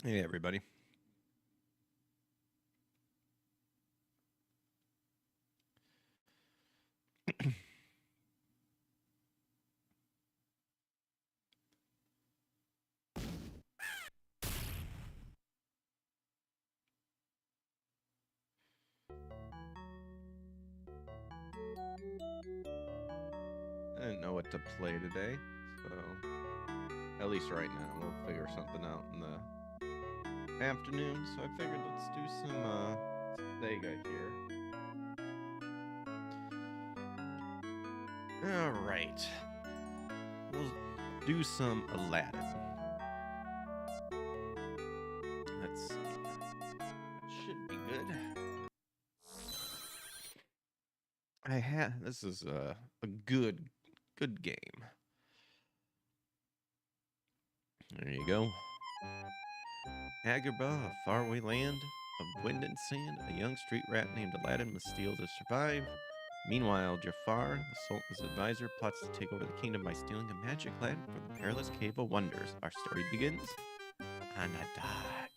Hey, everybody. I didn't know what to play today, so at least right now we'll figure something out in the afternoon. So I figured let's do some Sega here. All right, we'll do some Aladdin. Let's see. It should be good. This is a good game. There you go. Agrabah, a faraway land of wind and sand, a young street rat named Aladdin must steal to survive. Meanwhile, Jafar, the Sultan's advisor, plots to take over the kingdom by stealing a magic lamp from the perilous Cave of Wonders. Our story begins on a dark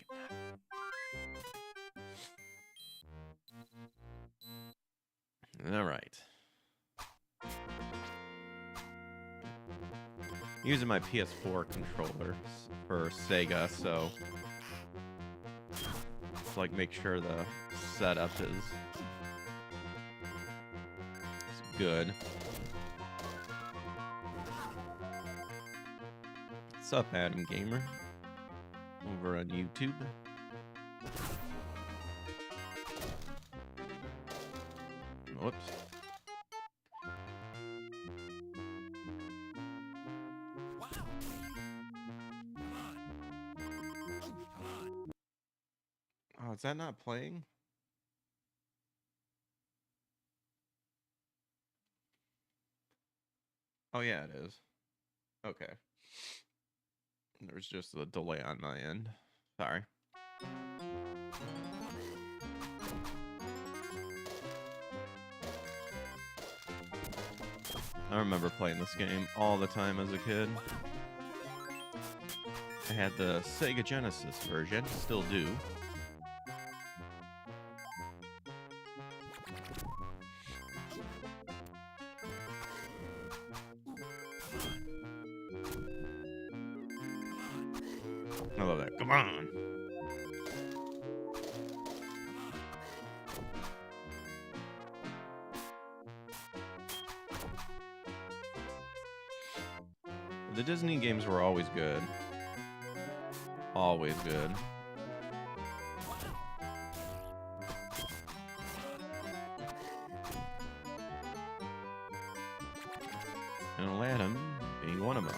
night. All right. Using my PS4 controller for Sega, so just like make sure the setup is good. What's up, Adam Gamer? Over on YouTube. Whoops. Oh, is that not playing? Oh, yeah, it is. Okay. There's just a delay on my end. Sorry. I remember playing this game all the time as a kid. I had the Sega Genesis version, still do. I love that. Come on. The Disney games were always good. Always good. And Aladdin being one of them.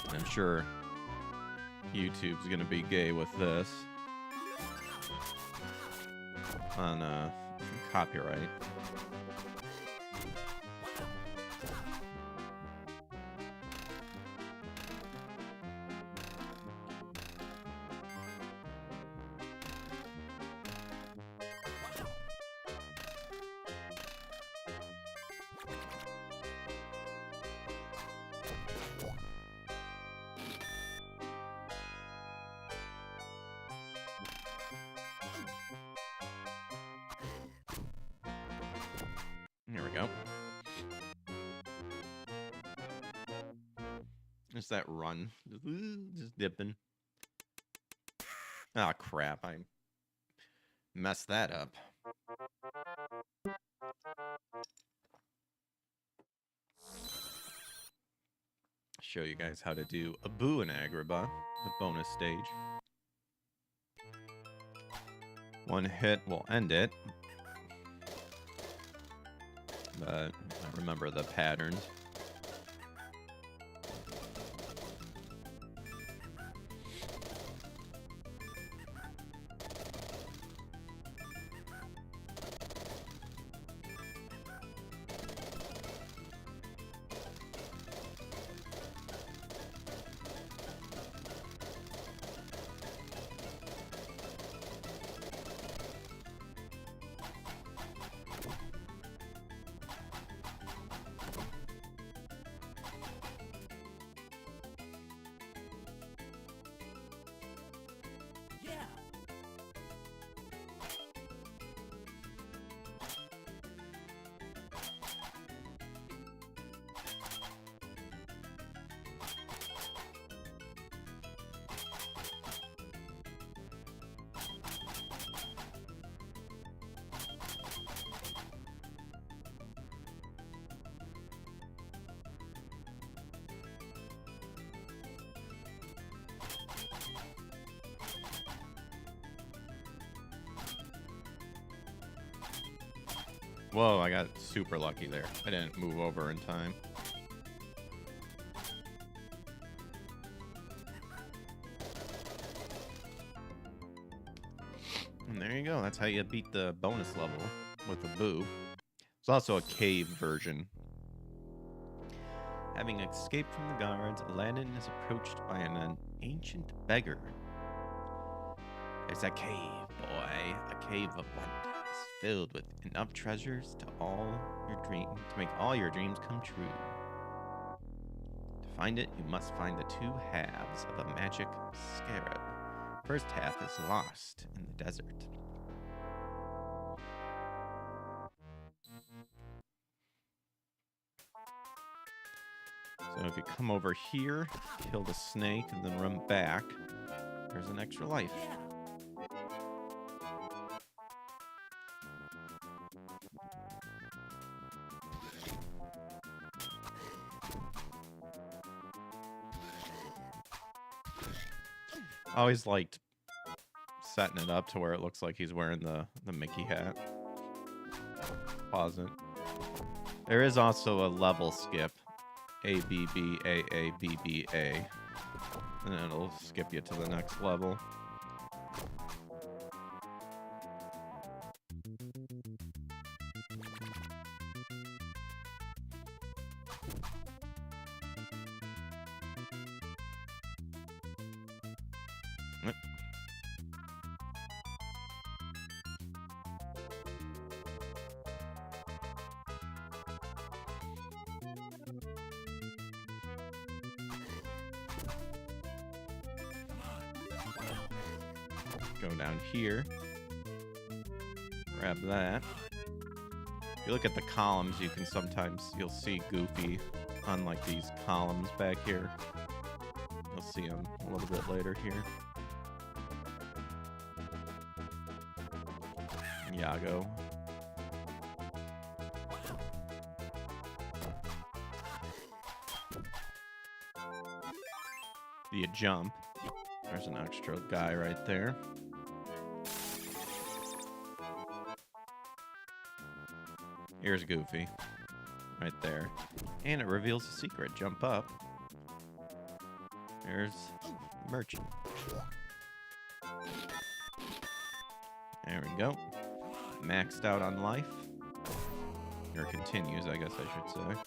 I'm sure YouTube's gonna be gay with this on copyright. Here we go. Just that run. Just dipping. Oh, crap. I messed that up. Show you guys how to do Abu in Agrabah, the bonus stage. One hit will end it. But I remember the patterns. Whoa, I got super lucky there. I didn't move over in time. And there you go. That's how you beat the bonus level with a boo. It's also a cave version. Having escaped from the guards, Aladdin is approached by an ancient beggar. There's a cave, boy, a cave of wonders, filled with enough treasures to make all your dreams come true. To find it, you must find the two halves of a magic scarab. First half is lost in the desert. So if you come over here, kill the snake, and then run back, there's an extra life. I always liked setting it up to where it looks like he's wearing the Mickey hat. Pause it. There is also a level skip. A, B, B, A, B, B, A. And it'll skip you to the next level. Go down here. Grab that. If you look at the columns, you'll see Goofy on like these columns back here. You'll see him a little bit later here. Yago. Do you jump? There's an extra guy right there. Here's Goofy. Right there. And it reveals a secret. Jump up. There's the merchant. There we go. Maxed out on life. Or continues, I guess I should say.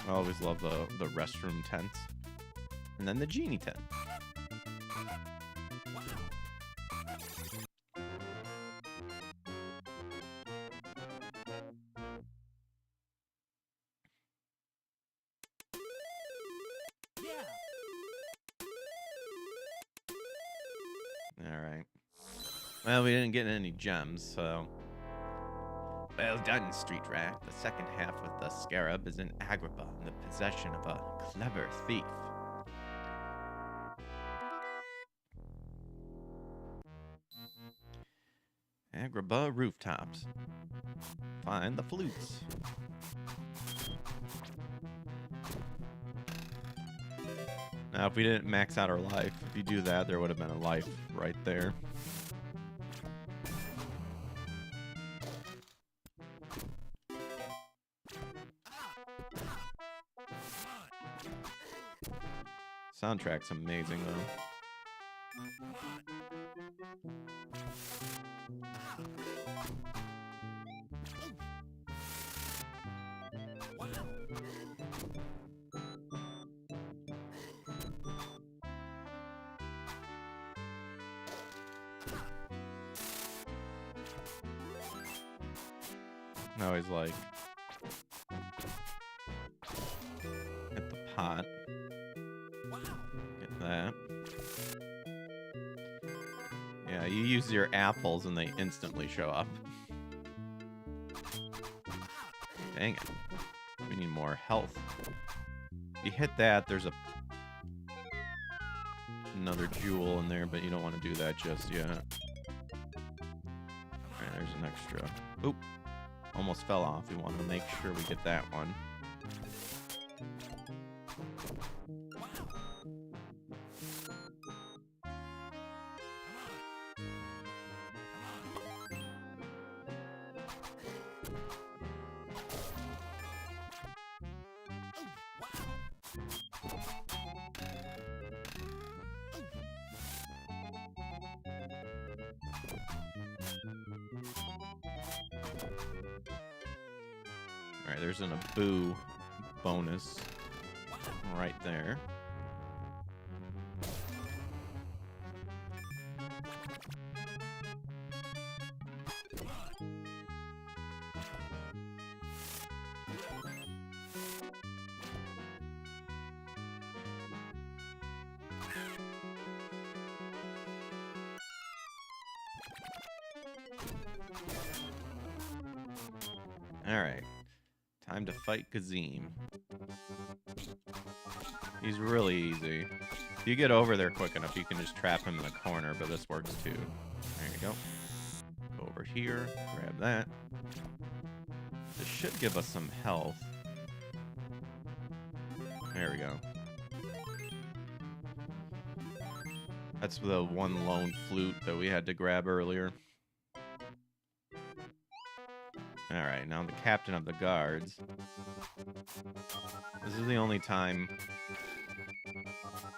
I always love the restroom tents. And then the genie tent. Alright. Well, we didn't get any gems, so... Well done, Street Rat. The second half with the scarab is in Agrabah in the possession of a clever thief. Agrabah rooftops. Find the flutes. Now, if we didn't max out our life, if you do that, there would have been a life right there. Soundtrack's amazing, though. I always like hit the pot. Get that. Yeah, you use your apples and they instantly show up. Dang it. We need more health. If you hit that, there's another jewel in there, but you don't want to do that just yet. Alright, there's an extra. Oop. Almost fell off. We want to make sure we get that one. Alright, there's an Abu bonus right there. Alright. Time to fight Kazim. He's really easy. If you get over there quick enough, you can just trap him in the corner, but this works too. There you go. Go over here, grab that. This should give us some health. There we go. That's the one lone flute that we had to grab earlier. Alright, now the captain of the guards. This is the only time...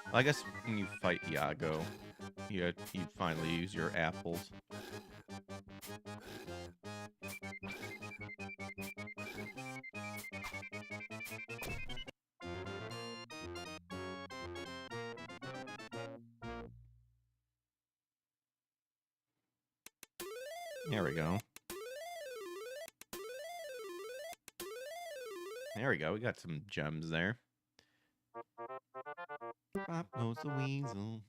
Well, I guess when you fight Iago, you finally use your apples. There we go. There we go. We got some gems there. Pop knows the weasel.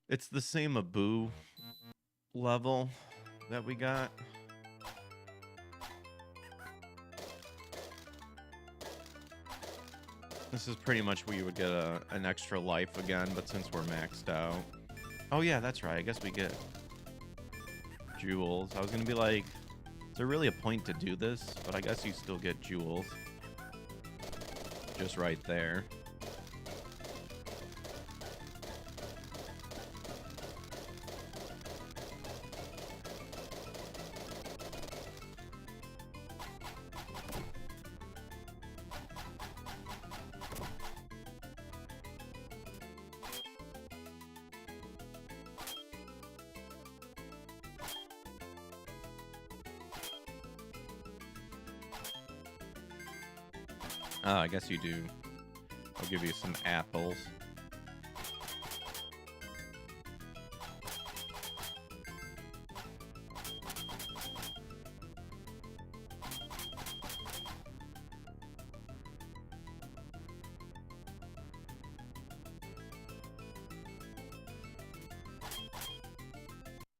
It's the same Abu level that we got. This is pretty much where you would get an extra life again, but since we're maxed out. Oh yeah, that's right. I guess we get jewels. I was gonna be like, is there really a point to do this? But I guess you still get jewels. Just right there. Oh, I guess you do. I'll give you some apples.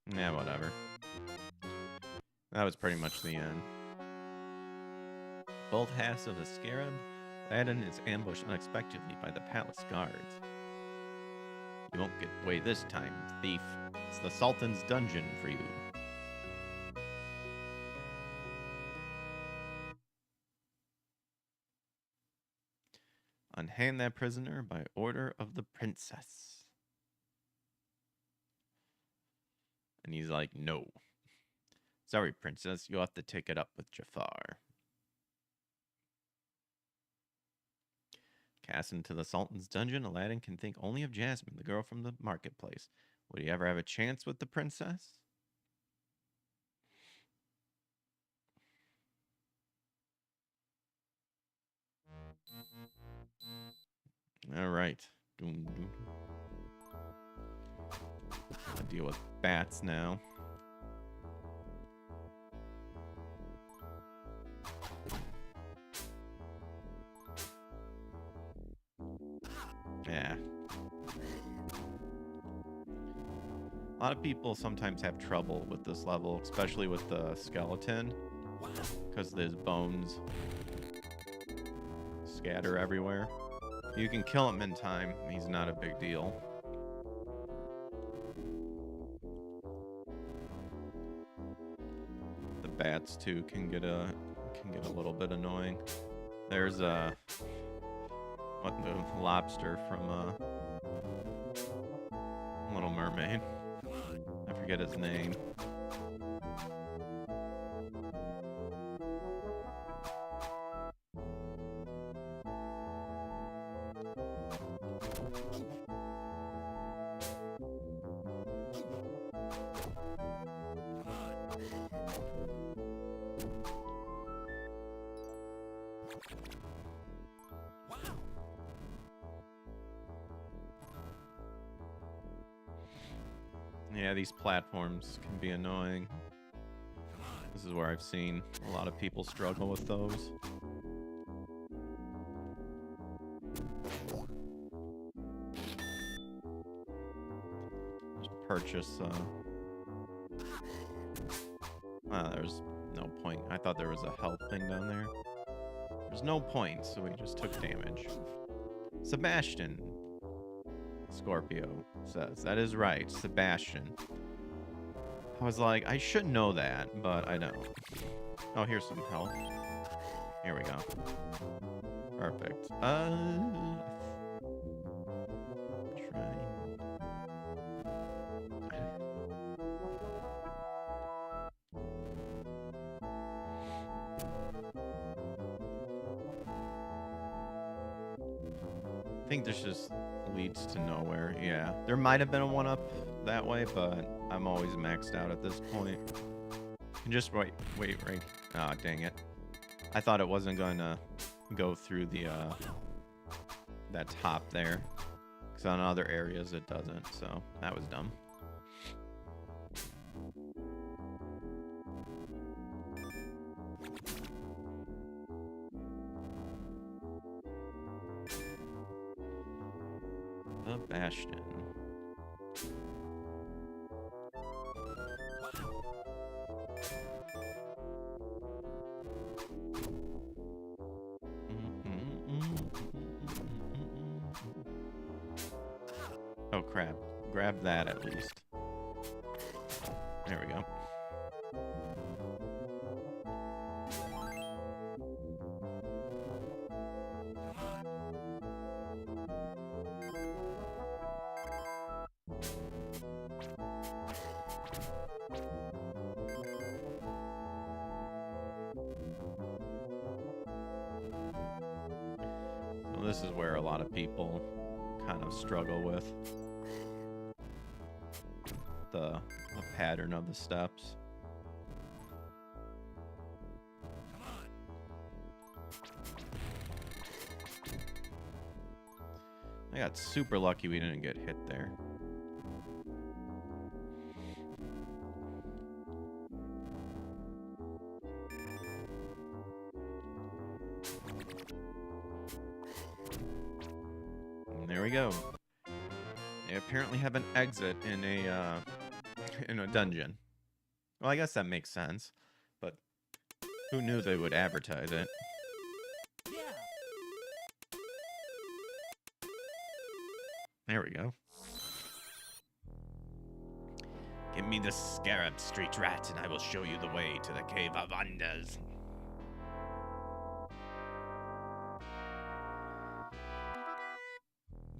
Yeah, whatever. That was pretty much the end. Both halves of the scarab, Aladdin is ambushed unexpectedly by the palace guards. You won't get away this time, thief. It's the Sultan's dungeon for you. Unhand that prisoner by order of the princess. And he's like, no. Sorry, princess, you'll have to take it up with Jafar. Cast into the Sultan's dungeon, Aladdin can think only of Jasmine, the girl from the marketplace. Would he ever have a chance with the princess? All right. I'll deal with bats now. Yeah. A lot of people sometimes have trouble with this level, especially with the skeleton, because there's bones scatter everywhere. You can kill him in time. He's not a big deal. The bats too can get a little bit annoying. There's the lobster from Little Mermaid. I forget his name. Yeah, these platforms can be annoying. This is where I've seen a lot of people struggle with those. Just purchase, there's no point. I thought there was a health thing down there. There's no point, so we just took damage. Sebastian, Scorpio says. That is right, Sebastian. I was like, I should know that, but I don't. Oh, here's some health. Here we go. Perfect. Try. I think this just leads to nowhere. Yeah, there might have been a one-up that way, but I'm always maxed out at this point. And just wait. Ah, dang it. I thought it wasn't gonna go through the that top there, because on other areas it doesn't. So that was dumb. The Bastion. Oh crap. Grab that at least. There we go. So this is where a lot of people kind of struggle with the pattern of the steps. I got super lucky we didn't get hit there. And there we go. They apparently have an exit in a dungeon. Well, I guess that makes sense, but who knew they would advertise it? There we go. Give me the scarab, street rat, and I will show you the way to the Cave of Wonders.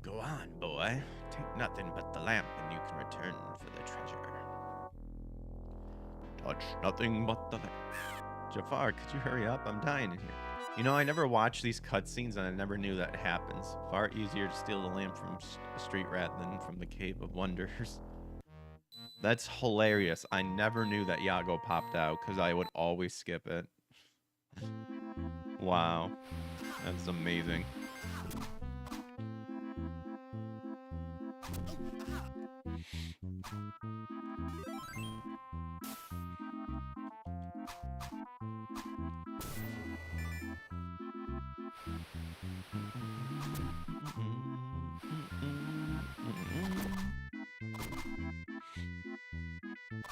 Go on, boy. Take nothing but the lamp, and you can return for the treasure. Touch nothing but the lamp. Jafar, could you hurry up? I'm dying in here. You know, I never watched these cutscenes, and I never knew that happens. Far easier to steal the lamp from a street rat than from the Cave of Wonders. That's hilarious. I never knew that Yago popped out, because I would always skip it. Wow. That's amazing.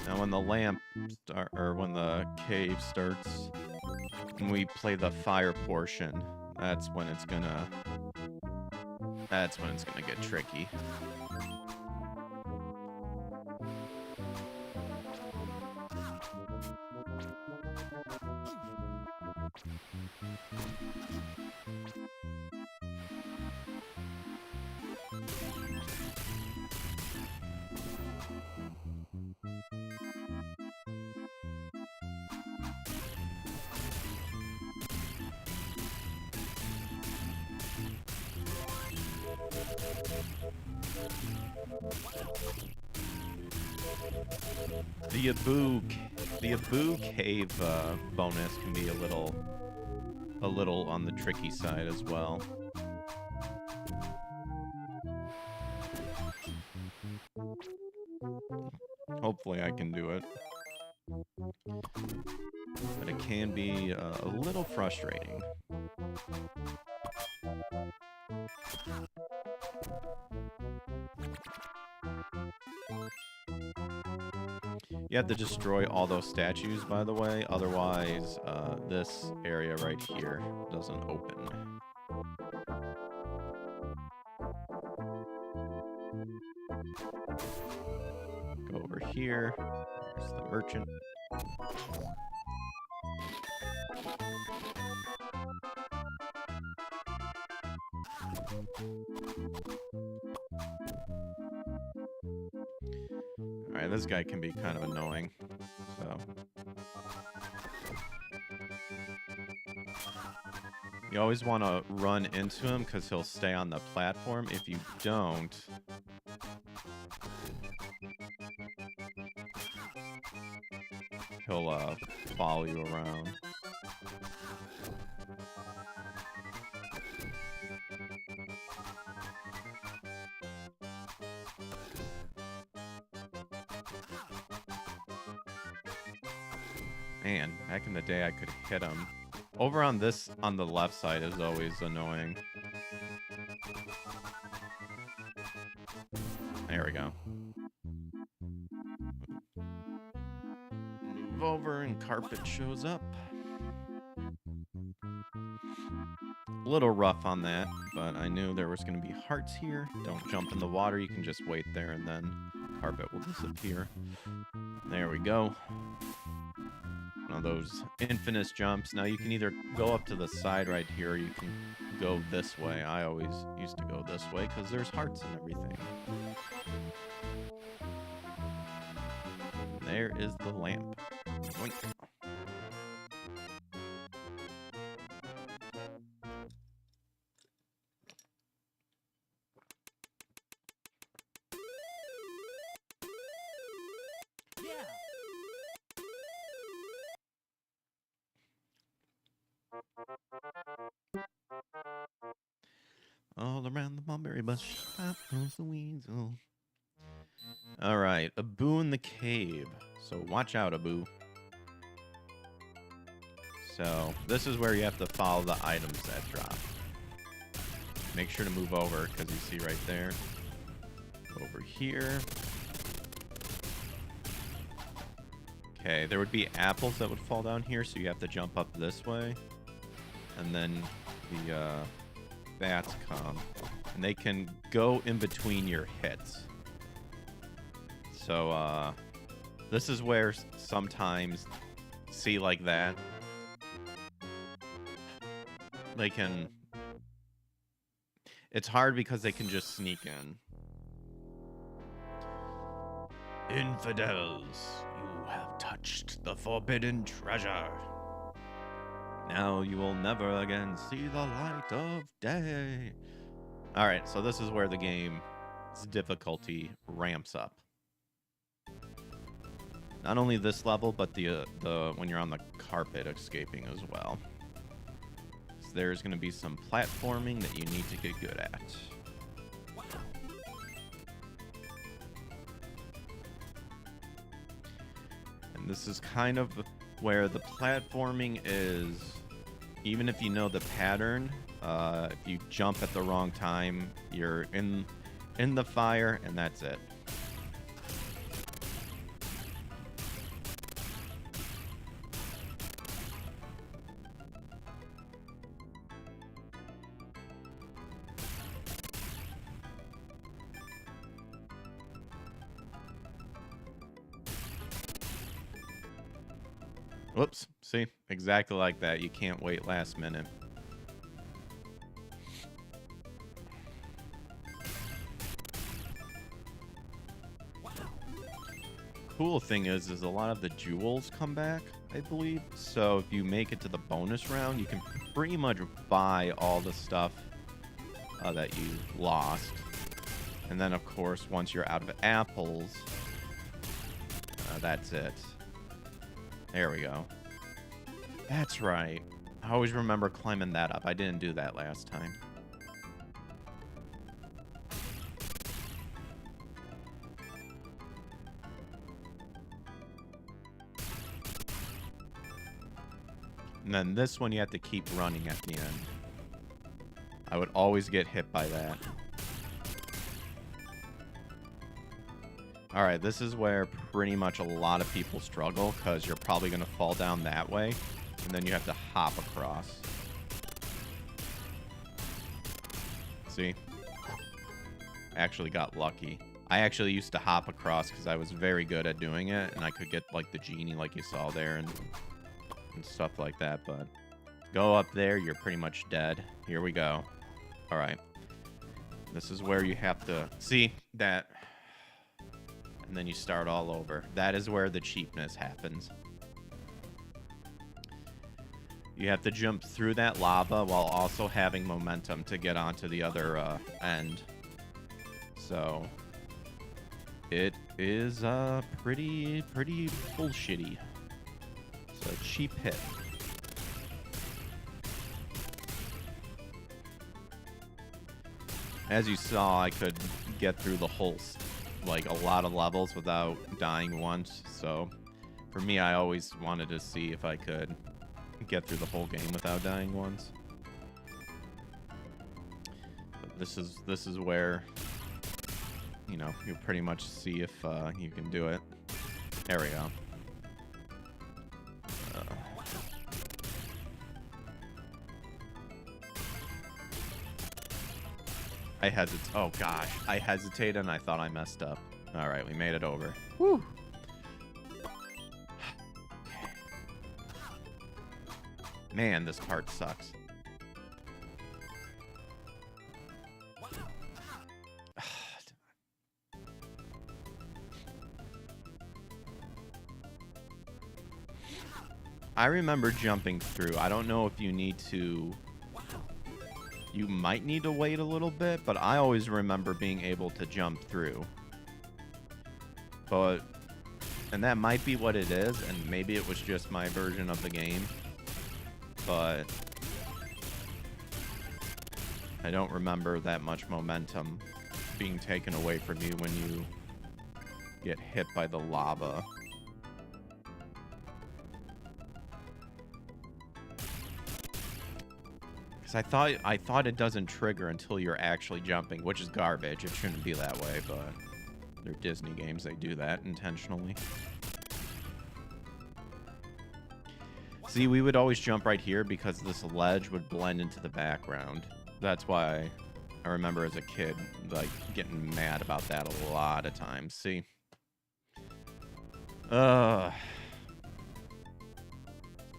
Now when the lamp when the cave starts, and we play the fire portion, that's when it's gonna get tricky. The Abu cave bonus can be a little on the tricky side as well. Hopefully I can do it. But it can be a little frustrating. You have to destroy all those statues, by the way. Otherwise, this area right here doesn't open. Go over here. There's the merchant. Alright, this guy can be kind of annoying. So you always want to run into him because he'll stay on the platform. If you don't, he'll follow you around. Man, back in the day I could hit him. Over on this, on the left side is always annoying. There we go. Move over and carpet shows up. A little rough on that, but I knew there was going to be hearts here. Don't jump in the water, you can just wait there and then carpet will disappear. There we go. One of those infinite jumps. Now you can either go up to the side right here, or you can go this way. I always used to go this way because there's hearts and everything. There is the lamp. Boink. All around the mulberry bush, up goes the weasel. Alright, Abu in the cave. So watch out, Abu. So, this is where you have to follow the items that drop. Make sure to move over, because you see right there. Over here. Okay, there would be apples that would fall down here, so you have to jump up this way. And then the bats come. And they can go in between your hits. So, this is where sometimes, see like that, they can, it's hard because they can just sneak in. Infidels, you have touched the forbidden treasure. Now you will never again see the light of day. Alright, so this is where the game's difficulty ramps up. Not only this level, but the when you're on the carpet escaping as well. So there's going to be some platforming that you need to get good at. And this is kind of where the platforming is, even if you know the pattern, if you jump at the wrong time, you're in the fire, and that's it. Whoops, see? Exactly like that. You can't wait last minute. Cool thing is a lot of the jewels come back, I believe. So if you make it to the bonus round, you can pretty much buy all the stuff that you lost. And then, of course, once you're out of apples, that's it. There we go. That's right. I always remember climbing that up. I didn't do that last time. And then this one you have to keep running at the end. I would always get hit by that. Alright, this is where pretty much a lot of people struggle, because you're probably going to fall down that way, and then you have to hop across. See? Actually got lucky. I actually used to hop across because I was very good at doing it, and I could get, like, the genie like you saw there and stuff like that, but go up there, you're pretty much dead. Here we go. Alright. This is where you have to... See? That... And then you start all over. That is where the cheapness happens. You have to jump through that lava while also having momentum to get onto the other end. So... It is pretty bullshitty. So cheap hit. As you saw, I could get through the whole, like, a lot of levels without dying once. So for me, I always wanted to see if I could get through the whole game without dying once. But this is where, you know, you pretty much see if you can do it. There we go. I hesitate. Oh gosh, I hesitated and I thought I messed up. All right, we made it over. Whew. Man, this part sucks. I remember jumping through. I don't know if you need to... You might need to wait a little bit, but I always remember being able to jump through. But... And that might be what it is, and maybe it was just my version of the game. But... I don't remember that much momentum being taken away from you when you get hit by the lava. Because I thought it doesn't trigger until you're actually jumping, which is garbage. It shouldn't be that way, but they're Disney games. They do that intentionally. See, we would always jump right here because this ledge would blend into the background. That's why I remember as a kid, like, getting mad about that a lot of times. See? Well,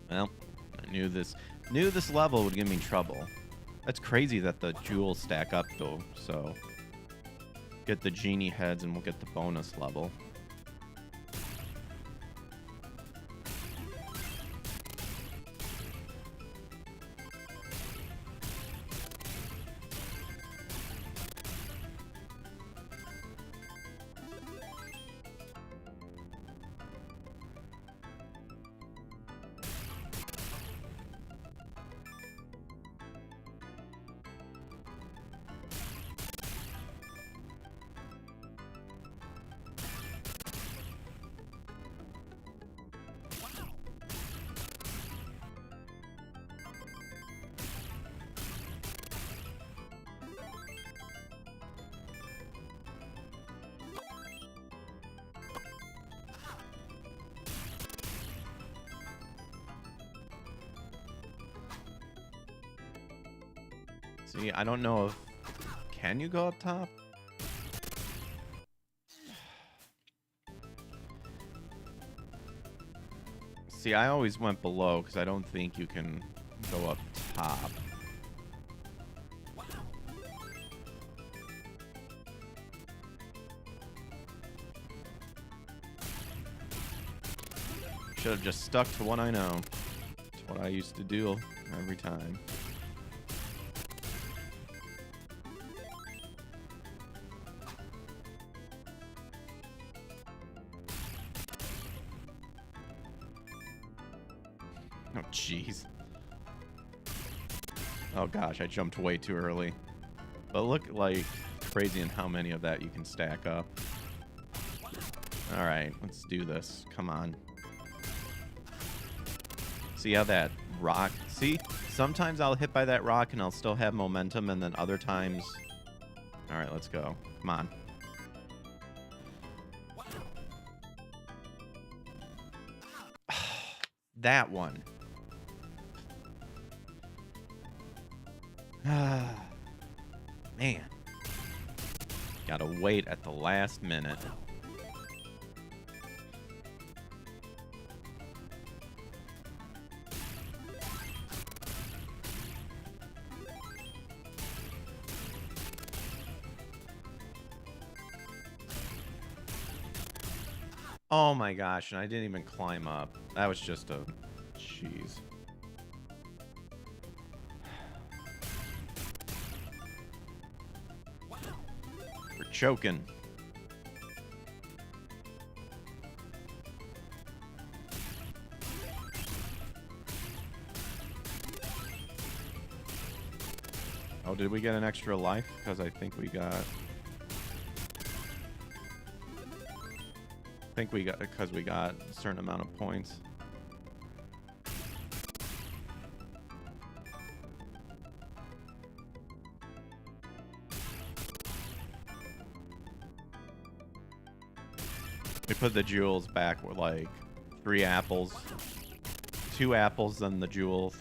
I knew this level would give me trouble. That's crazy that the jewels stack up, though, so... Get the genie heads and we'll get the bonus level. See, I don't know if... Can you go up top? See, I always went below because I don't think you can go up top. Should have just stuck to what I know. It's what I used to do every time. Oh, jeez. Oh, gosh, I jumped way too early. But look, like, crazy in how many of that you can stack up. Alright, let's do this. Come on. See how that rock. See, sometimes I'll hit by that rock and I'll still have momentum, and then other times... All right, let's go. Come on. That one. Man. Gotta wait at the last minute. Oh my gosh, and I didn't even climb up. That was just a... Jeez. We're choking. Oh, did we get an extra life? Because I think we got... because we got a certain amount of points. We put the jewels back with like 3 apples, 2 apples, then the jewel,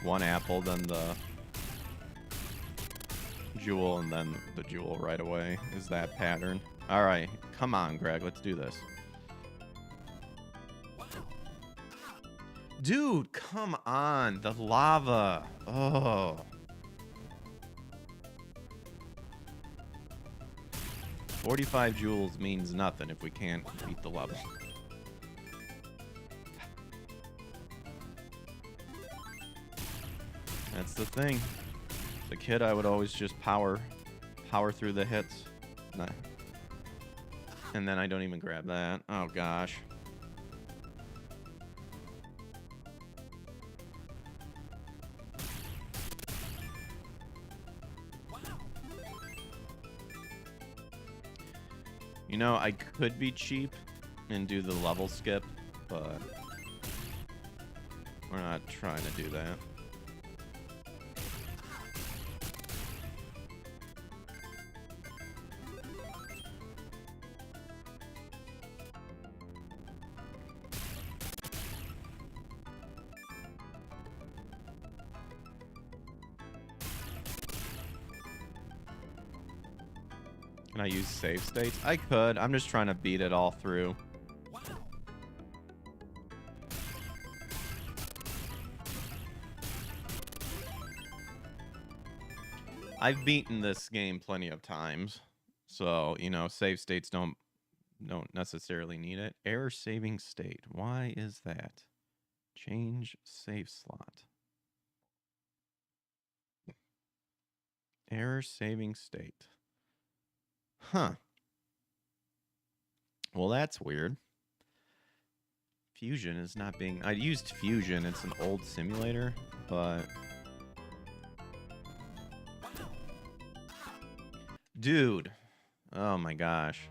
1 apple, then the jewel, and then the jewel right away. Is that pattern? All right, come on, Greg, let's do this. Dude, come on, the lava. Oh. $45 jewels means nothing if we can't beat the level. That's the thing. As a kid, I would always just power through the hits. And then I don't even grab that. Oh, gosh. You know, I could be cheap and do the level skip, but we're not trying to do that. Can I use save states? I could. I'm just trying to beat it all through. I've beaten this game plenty of times. So, you know, save states don't necessarily need it. Error saving state. Why is that? Change save slot. Error saving state. Huh. Well, that's weird. Fusion is not being... I used Fusion. It's an old simulator, but... Dude. Oh my gosh.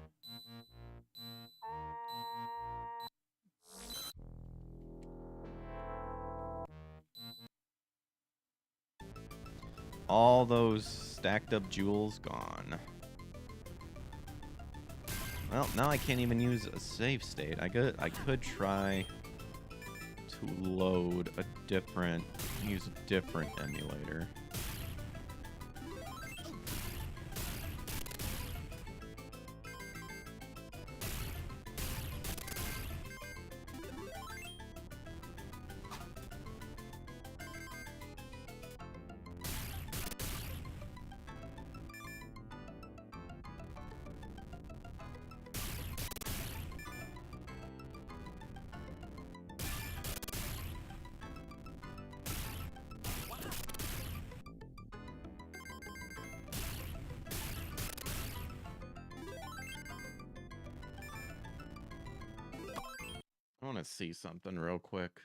All those stacked up jewels gone. Well, now I can't even use a save state. I could try to load a different... use a different emulator. I want to see something real quick.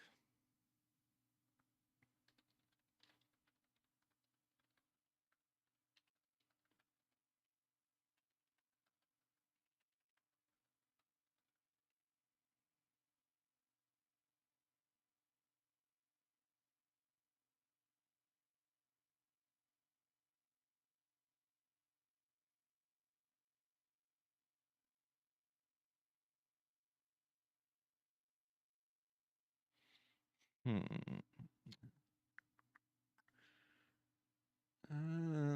Hmm.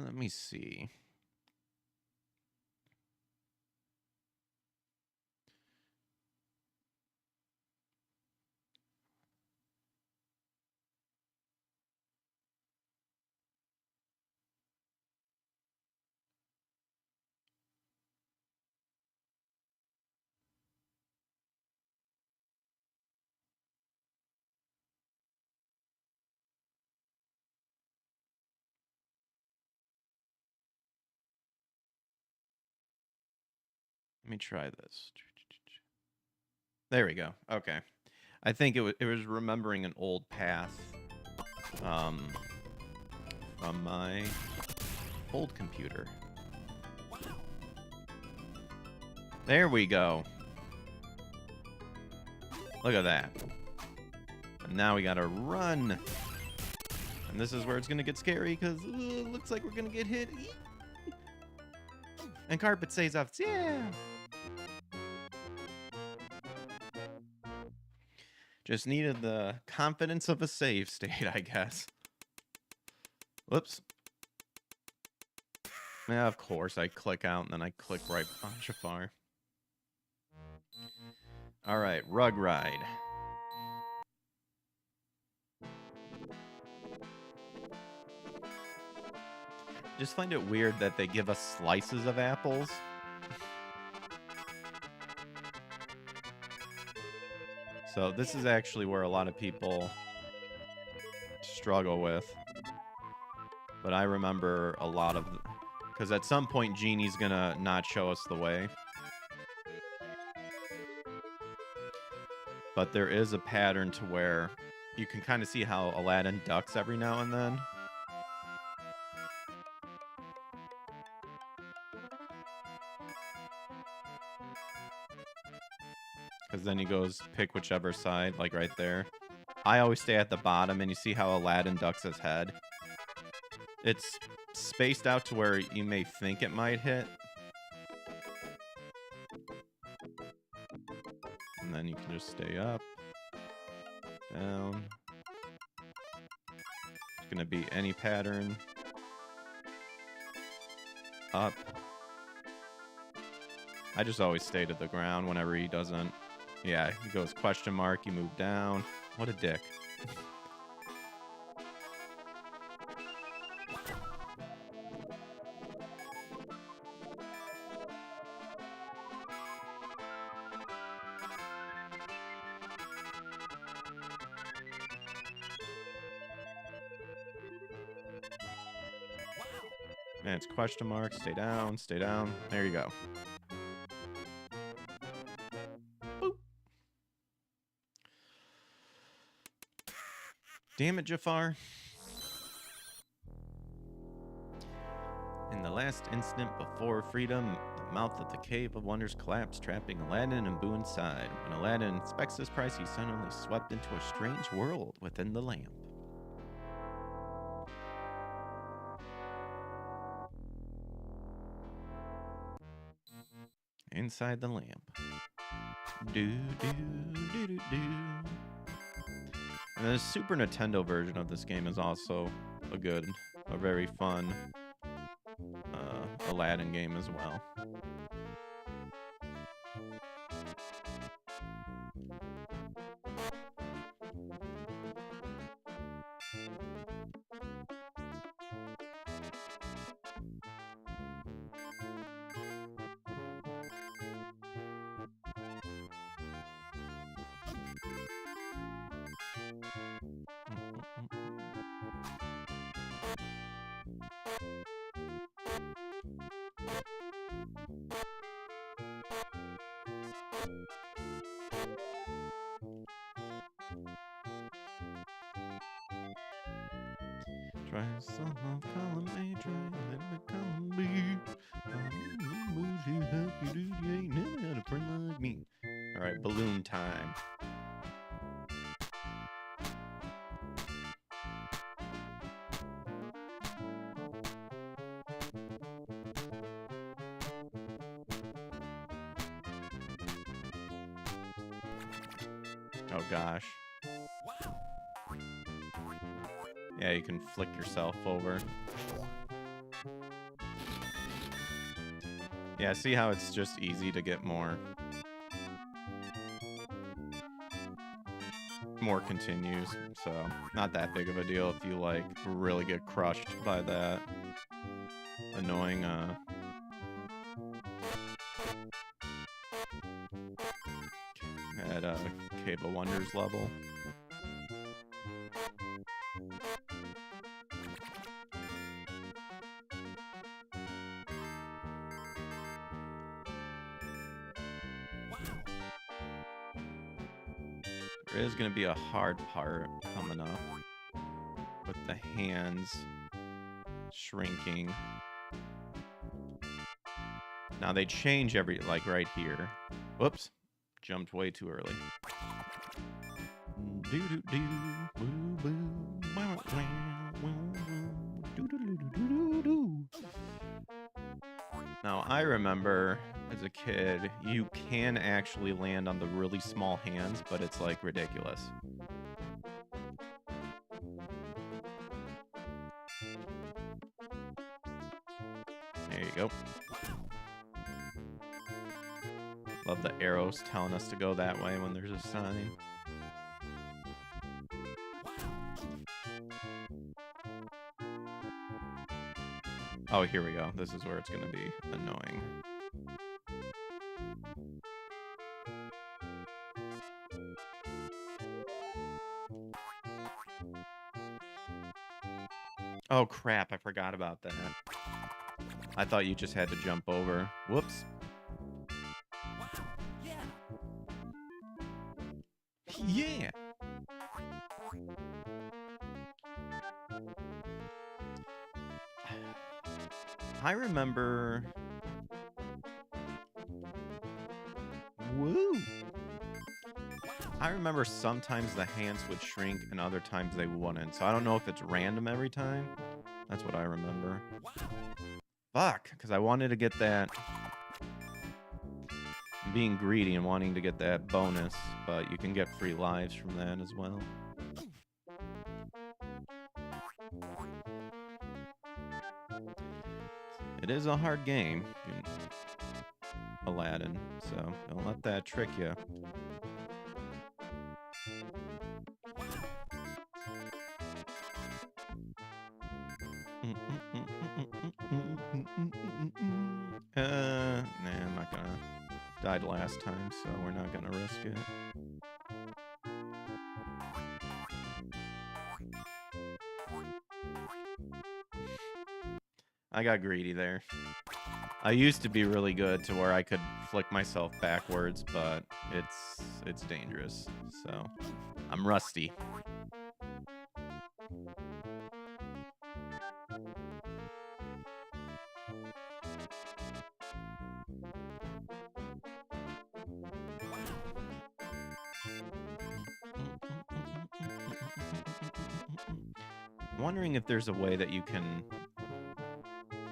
Let me see. Let me try this. There we go. Okay. I think it was remembering an old path from my old computer. There we go. Look at that. And now we gotta run. And this is where it's gonna get scary because it looks like we're gonna get hit. And carpet stays off. Yeah. Just needed the confidence of a save state, I guess. Whoops. Yeah, of course, I click out and then I click right on Jafar. Alright, Rug Ride. Just find it weird that they give us slices of apples. So this is actually where a lot of people struggle with. But I remember a lot of... Because at some point, Genie's gonna not show us the way. But there is a pattern to where you can kind of see how Aladdin ducks every now and then. Because then he goes pick whichever side, like right there. I always stay at the bottom, and you see how Aladdin ducks his head. It's spaced out to where you may think it might hit. And then you can just stay up, down. It's going to be any pattern. Up. I just always stay to the ground whenever he doesn't. Yeah, he goes question mark, you move down. What a dick. And it's question mark, stay down, stay down. There you go. Boop. Damn it, Jafar. In the last instant before freedom, the mouth of the Cave of Wonders collapsed, trapping Aladdin and Boo inside. When Aladdin inspects his prize, he's suddenly swept into a strange world within the lamp. Inside the lamp. Do, do, do, do, do. And the Super Nintendo version of this game is also a very fun Aladdin game as well. Try some column A, try let column B. You happy dude, you ain't never had a friend like me. Alright, balloon time. Oh gosh. Yeah, you can flick yourself over. Yeah, see how it's just easy to get more continues, so not that big of a deal if you like really get crushed by that annoying at Cave of Wonders level. There is going to be a hard part coming up with the hands shrinking. Now they change like right here. Whoops, jumped way too early. Now I remember as a kid, you can actually land on the really small hands, but it's like ridiculous. There you go. Love the arrows telling us to go that way when there's a sign. Oh, here we go. This is where it's going to be annoying. Oh, crap. I forgot about that. I thought you just had to jump over. Whoops. Yeah. I remember... Woo! I remember sometimes the hands would shrink and other times they wouldn't. So I don't know if it's random every time. That's what I remember. Fuck, because I wanted to get that... I'm being greedy and wanting to get that bonus, but you can get free lives from that as well. It is a hard game, Aladdin, so don't let that trick you. Nah, I'm not gonna. Died last time, so we're not gonna risk it. I got greedy there. I used to be really good to where I could flick myself backwards, but it's dangerous. So I'm rusty. I'm wondering if there's a way that you can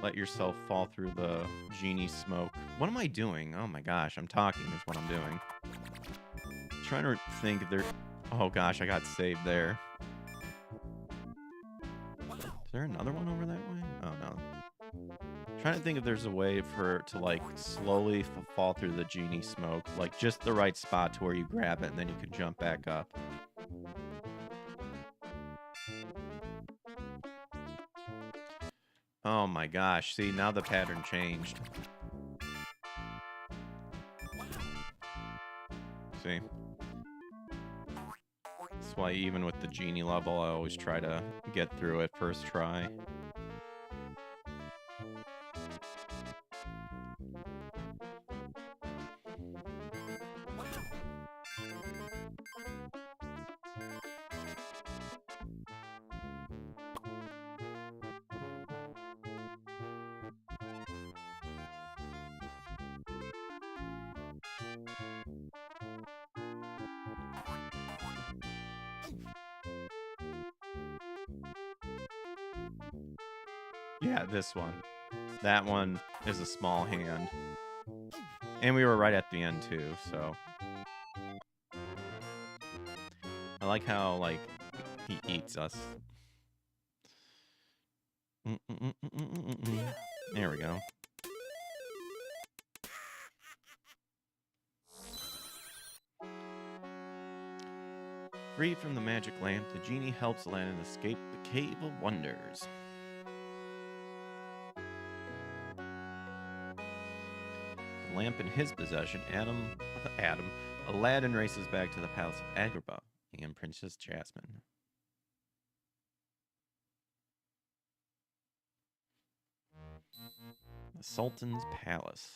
let yourself fall through the genie smoke. What am I doing? Oh my gosh, I'm talking is what I'm doing. I'm trying to think if there... Oh gosh, I got saved there. Is there another one over that way? Oh no. I'm trying to think if there's a way for to like slowly fall through the genie smoke. Like just the right spot to where you grab it and then you can jump back up. Oh my gosh, see, now the pattern changed. See? That's why even with the genie level, I always try to get through it first try. Yeah, this one. That one is a small hand. And we were right at the end, too, so... I like how, like, he eats us. There we go. Free from the magic lamp, the genie helps Aladdin escape the Cave of Wonders. The lamp in his possession, Aladdin races back to the palace of Agrabah and Princess Jasmine. The Sultan's Palace.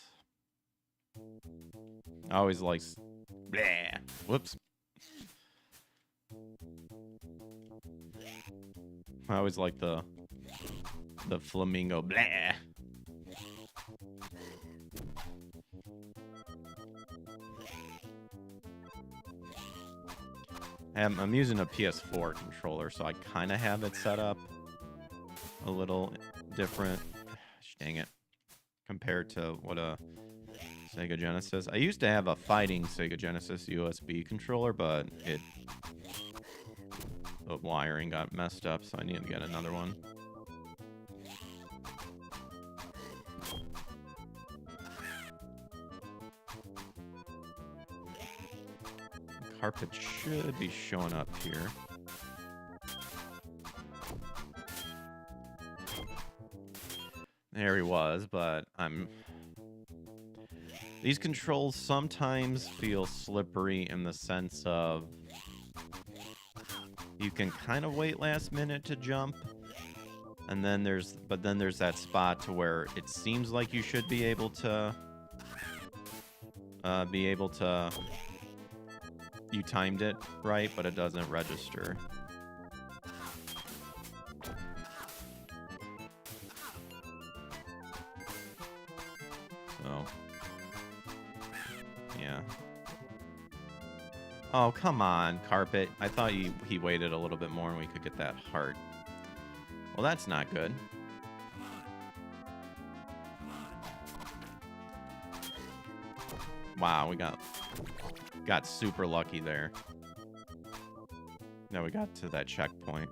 I always like... Bleh. Whoops. I always like the flamingo. Blah. I'm using a PS4 controller, so I kind of have it set up a little different. Dang it. Compared to what a Sega Genesis. I used to have a fighting Sega Genesis USB controller, but the wiring got messed up, so I need to get another one. The carpet should be showing up here. There he was, but these controls sometimes feel slippery in the sense of you can kind of wait last minute to jump, and then there's that spot to where it seems like you should be able to you timed it right, but it doesn't register. So, yeah. Oh, come on, carpet. I thought he waited a little bit more and we could get that heart. Well, that's not good. Wow, we got super lucky there. Now we got to that checkpoint.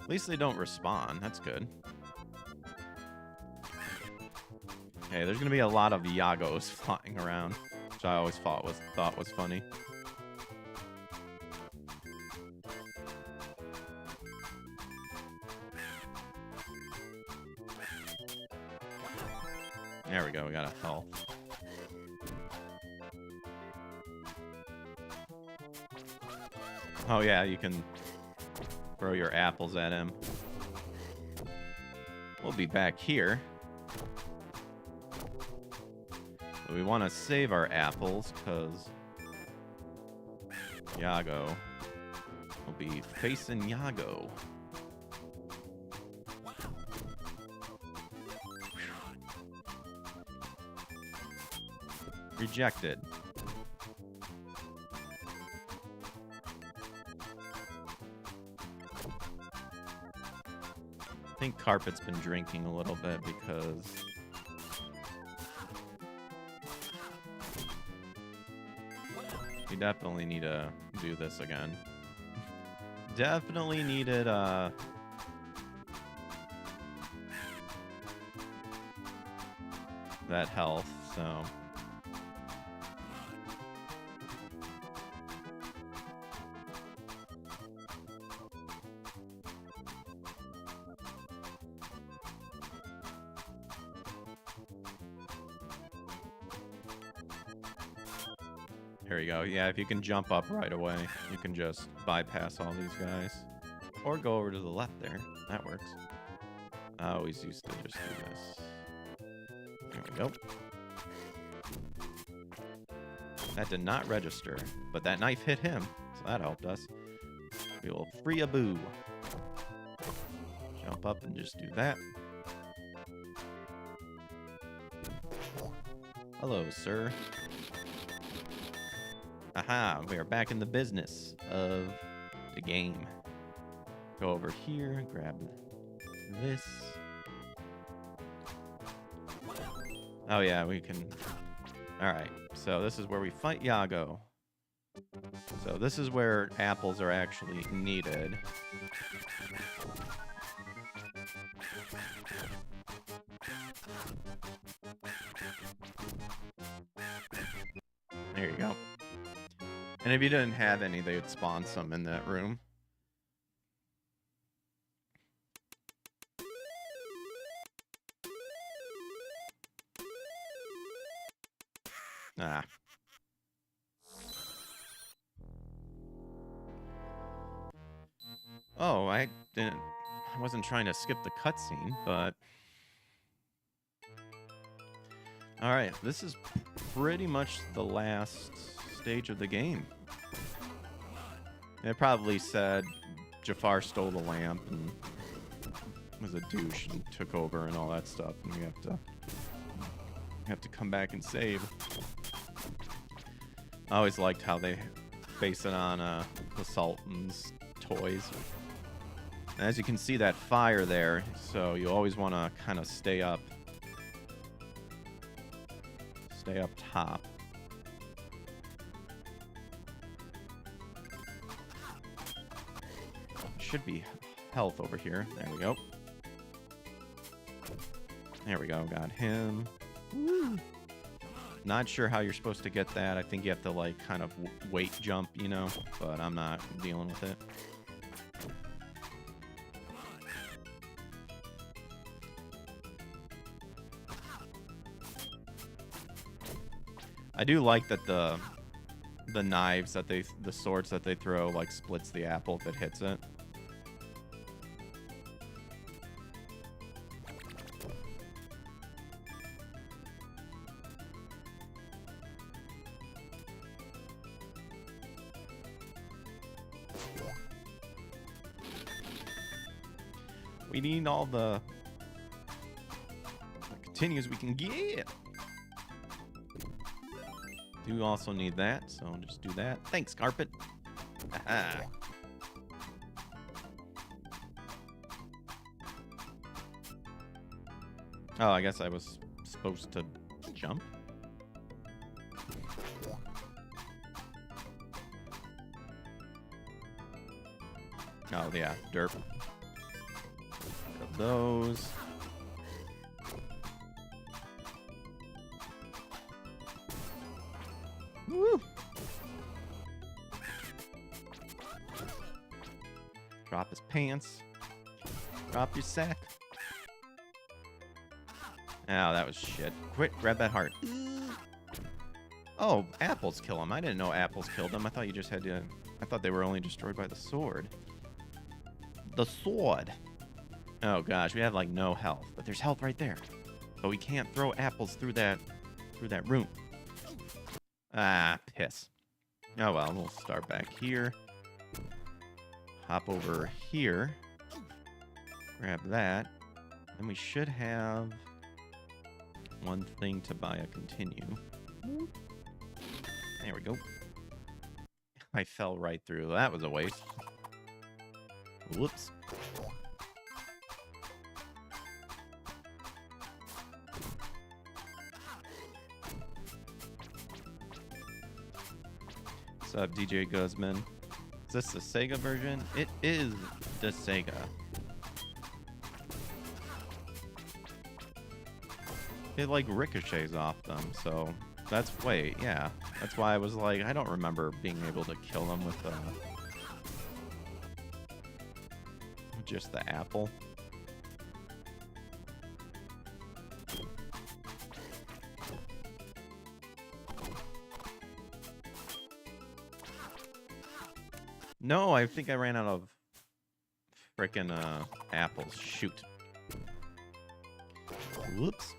At least they don't respawn. That's good. Okay, there's gonna be a lot of Yagos flying around, which I always thought was funny. There we go. We got a health. Oh yeah, you can throw your apples at him. We'll be back here. But we want to save our apples because Yago will be facing Yago. Rejected. I think Carpet's been drinking a little bit because we definitely need to do this again. Definitely needed that health, so here we go. Yeah, if you can jump up right away, you can just bypass all these guys. Or go over to the left there. That works. I always used to just do this. There we go. That did not register, but that knife hit him, so that helped us. We will free a boo. Jump up and just do that. Hello, sir. Aha, we are back in the business of the game. Go over here, grab this. Oh yeah, we can Alright, so this is where we fight Yago. So this is where apples are actually needed. There you go. And if you didn't have any, they would spawn some in that room. Ah. Oh, I wasn't trying to skip the cutscene, but... Alright, this is pretty much the last stage of the game. It probably said Jafar stole the lamp and was a douche and took over and all that stuff, and we have to come back and save. I always liked how they base it on the Sultan's toys. And as you can see, that fire there, so you always want to kind of stay up top. Should be health over here. There we go. There we go. Got him. Woo. Not sure how you're supposed to get that. I think you have to, like, kind of weight jump, you know, but I'm not dealing with it. I do like that the knives that the swords that they throw, like, splits the apple if it hits it. We need all the continues we can get. Do also need that, so I'll just do that. Thanks, carpet. Aha. Oh, I guess I was supposed to jump. Oh, yeah, derp. Grab those. Woo! Drop his pants. Drop your sack. Oh, that was shit. Quit, grab that heart. Oh, apples kill him. I didn't know apples killed them. I thought you just had to... I thought they were only destroyed by the sword. The sword. Oh gosh, we have like no health, but there's health right there. But we can't throw apples through that room. Ah, piss. Oh well, we'll start back here. Hop over here. Grab that. And we should have one thing to buy a continue. There we go. I fell right through. That was a waste. Whoops. What's up, DJ Guzman? Is this the Sega version? It is the Sega. It like ricochets off them, so that's wait, yeah. That's why I was like, I don't remember being able to kill them with just the apple. No, I think I ran out of frickin' apples. Shoot. Whoops.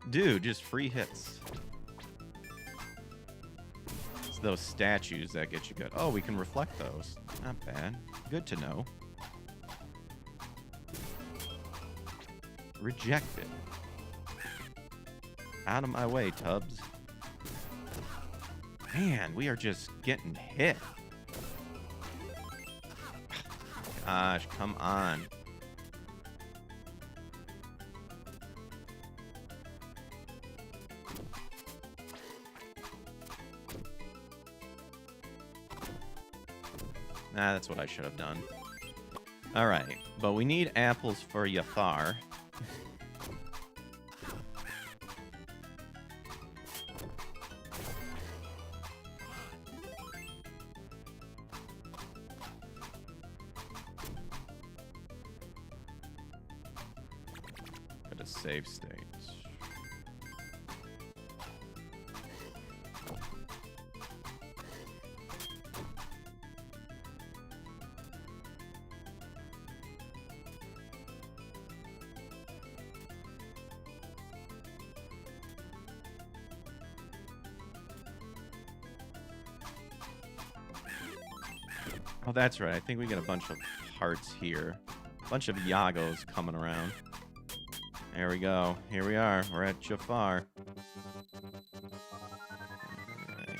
Dude, just free hits. It's those statues that get you good. Oh, we can reflect those. Not bad. Good to know. Rejected. Out of my way, Tubbs. Man, we are just getting hit. Gosh, come on. Nah, that's what I should have done. Alright, but we need apples for Yafar. Got a save state. Oh, that's right. I think we got a bunch of hearts here. A bunch of Yagos coming around. There we go. Here we are. We're at Jafar. Alright.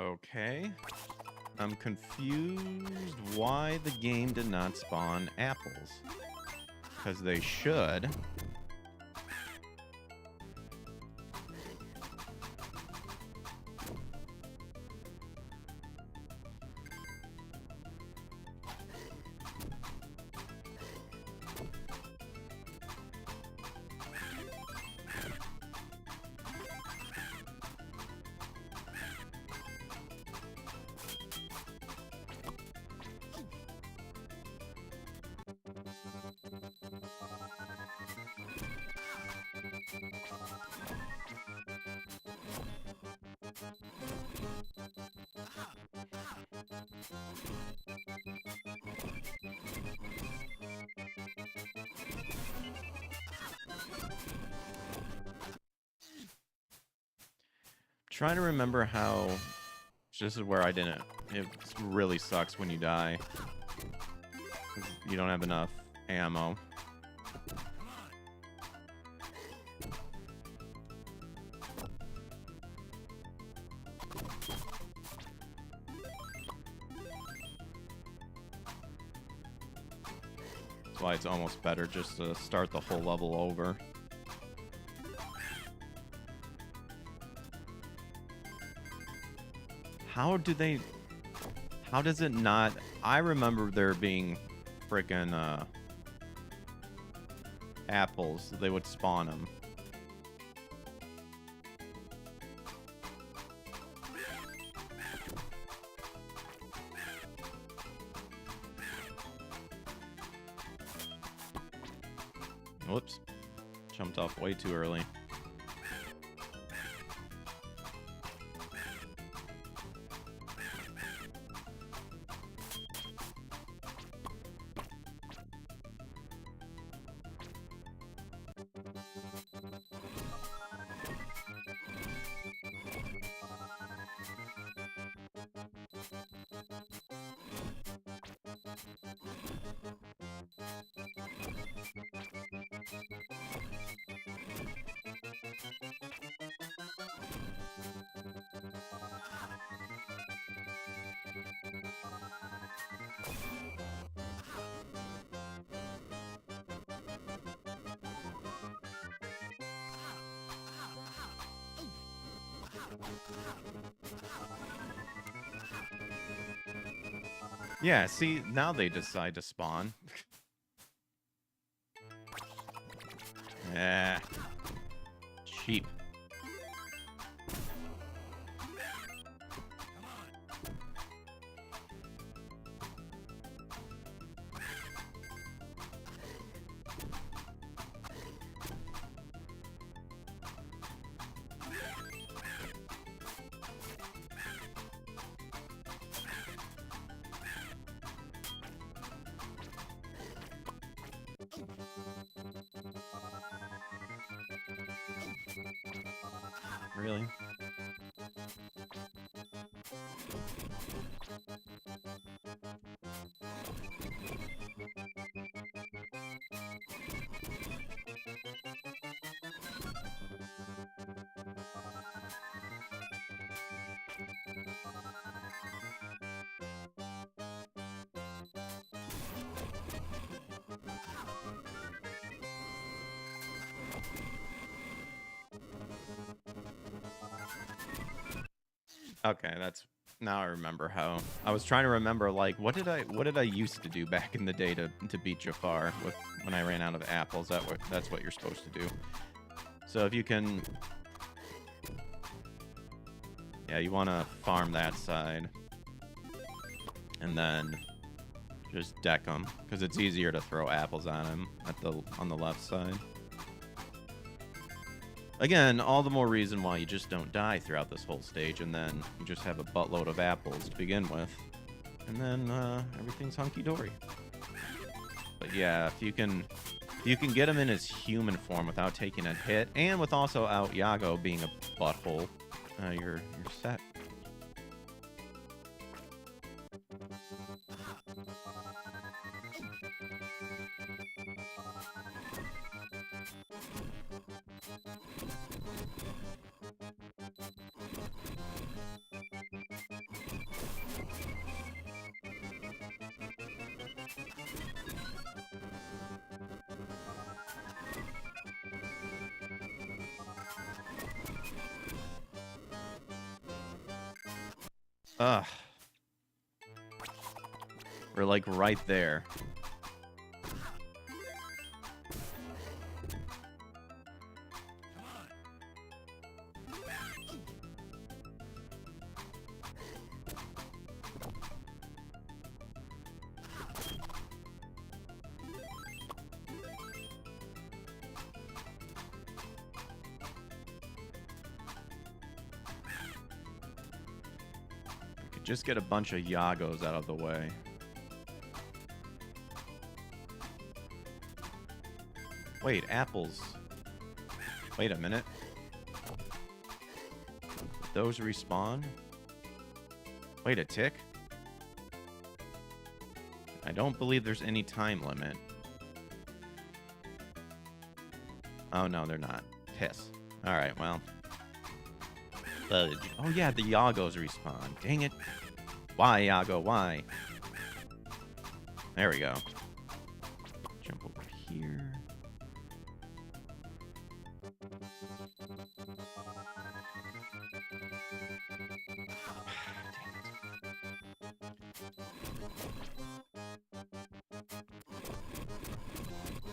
Okay. I'm confused why the game did not spawn apples. Because they should. Trying to remember how... This is where I didn't... It really sucks when you die. 'Cause you don't have enough ammo. That's why it's almost better just to start the whole level over. How do they... How does it not... I remember there being frickin' apples. They would spawn them. Whoops. Jumped off way too early. Yeah, see, now they decide to spawn. Yeah. Cheap. Really? Okay, that's now I remember how I was trying to remember like what did I used to do back in the day to beat Jafar with when I ran out of apples. That's what you're supposed to do. So if you can, yeah, you want to farm that side, and then just deck them because it's easier to throw apples on him on the left side. Again, all the more reason why you just don't die throughout this whole stage, and then you just have a buttload of apples to begin with, and then everything's hunky-dory. But yeah, if you can get him in his human form without taking a hit, and with also out Yago being a butthole, you're set. Ugh. We're like right there. Just get a bunch of Yagos out of the way. Wait, apples. Wait a minute. Those respawn? Wait a tick. I don't believe there's any time limit. Oh, no, they're not. Piss. Alright, well. Oh, yeah, the Yagos respawn. Dang it. Why, Yago? Why? There we go. Jump over here.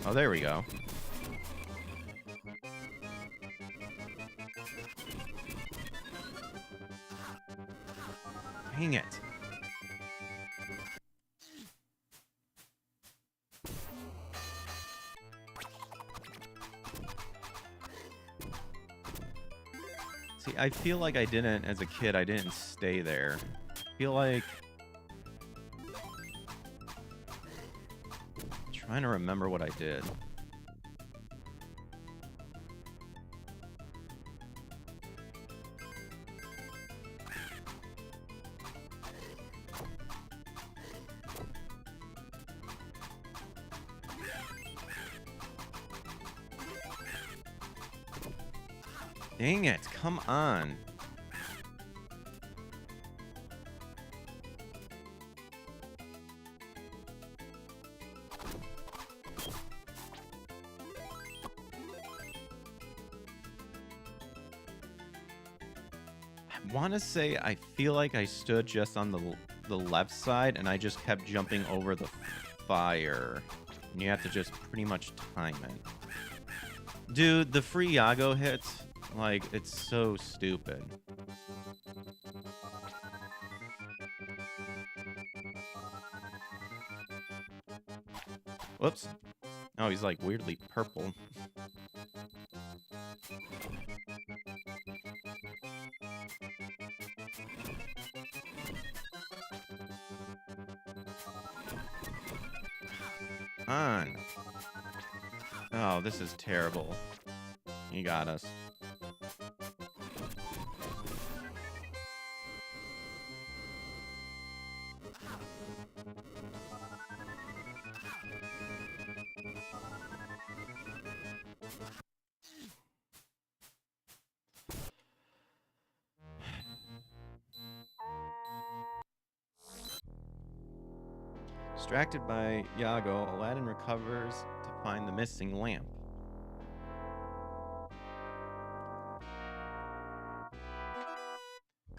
Oh, there we go. Dang it. See, I feel like I didn't, as a kid, I didn't stay there. I feel like... I'm trying to remember what I did. Dang it, come on. I want to say I feel like I stood just on the left side and I just kept jumping over the fire. And you have to just pretty much time it. Dude, the free Yago hits, like, it's so stupid. Whoops. Oh, he's like weirdly purple. On. Oh, this is terrible. You got us. Distracted by Yago, Aladdin recovers to find the missing lamp.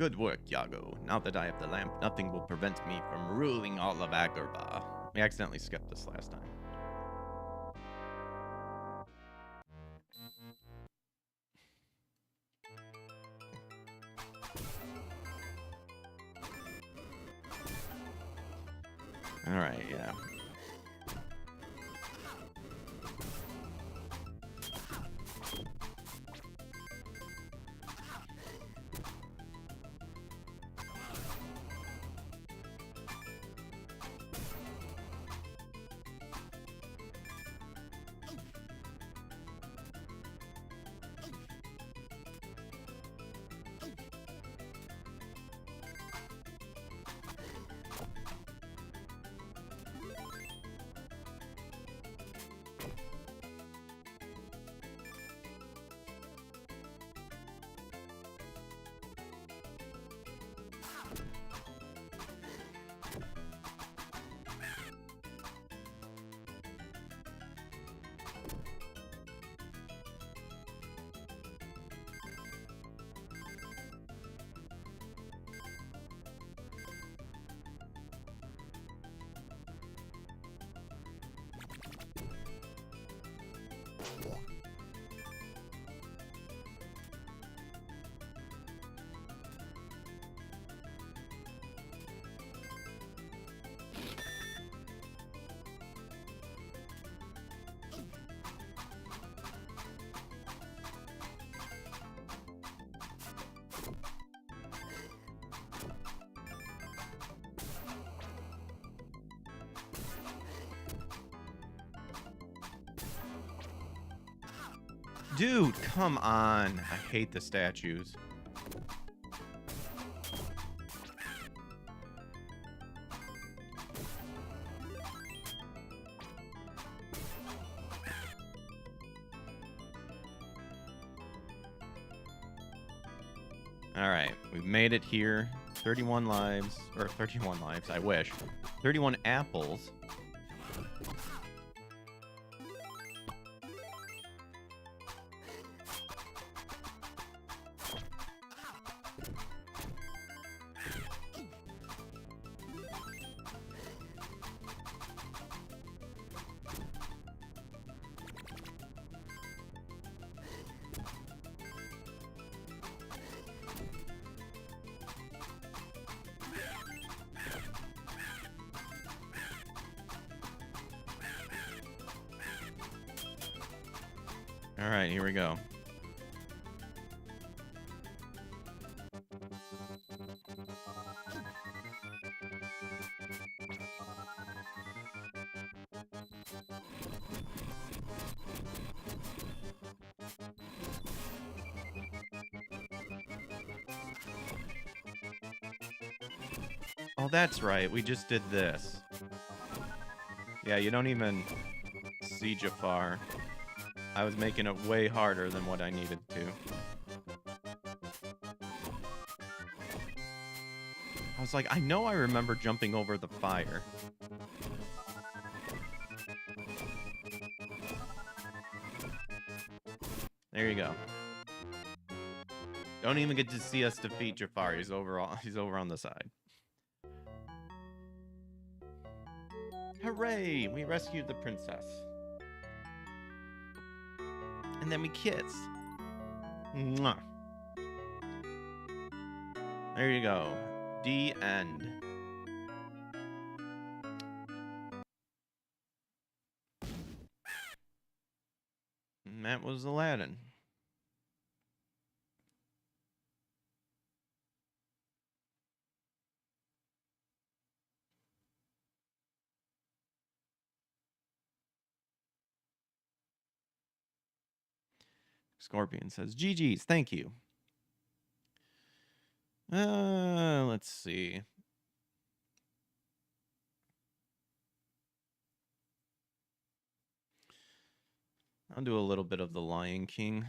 Good work, Yago. Now that I have the lamp, nothing will prevent me from ruling all of Agrabah. We accidentally skipped this last time. Alright, yeah. Dude, come on. I hate the statues. Alright, we've made it here. 31 lives. Or 31 lives, I wish. 31 apples. Alright, here we go. Oh, that's right. We just did this. Yeah, you don't even see Jafar. I was making it way harder than what I needed to. I was like, I know I remember jumping over the fire. There you go. Don't even get to see us defeat Jafar. He's over on the side. Hooray! We rescued the princess. And then we kiss. Mwah. There you go. The end. And that was Aladdin. Scorpion says, GG's, thank you. Let's see. I'll do a little bit of the Lion King.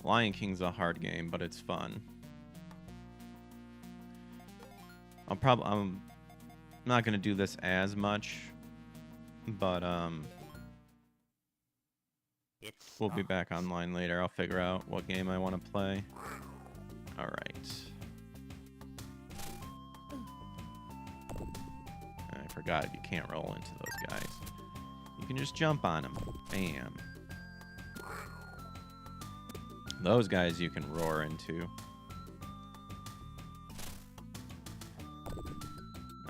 Lion King's a hard game, but it's fun. not going to do this as much, but we'll be back online later. I'll figure out what game I want to play. All right. I forgot you can't roll into those guys. You can just jump on them. Bam. Those guys you can roar into.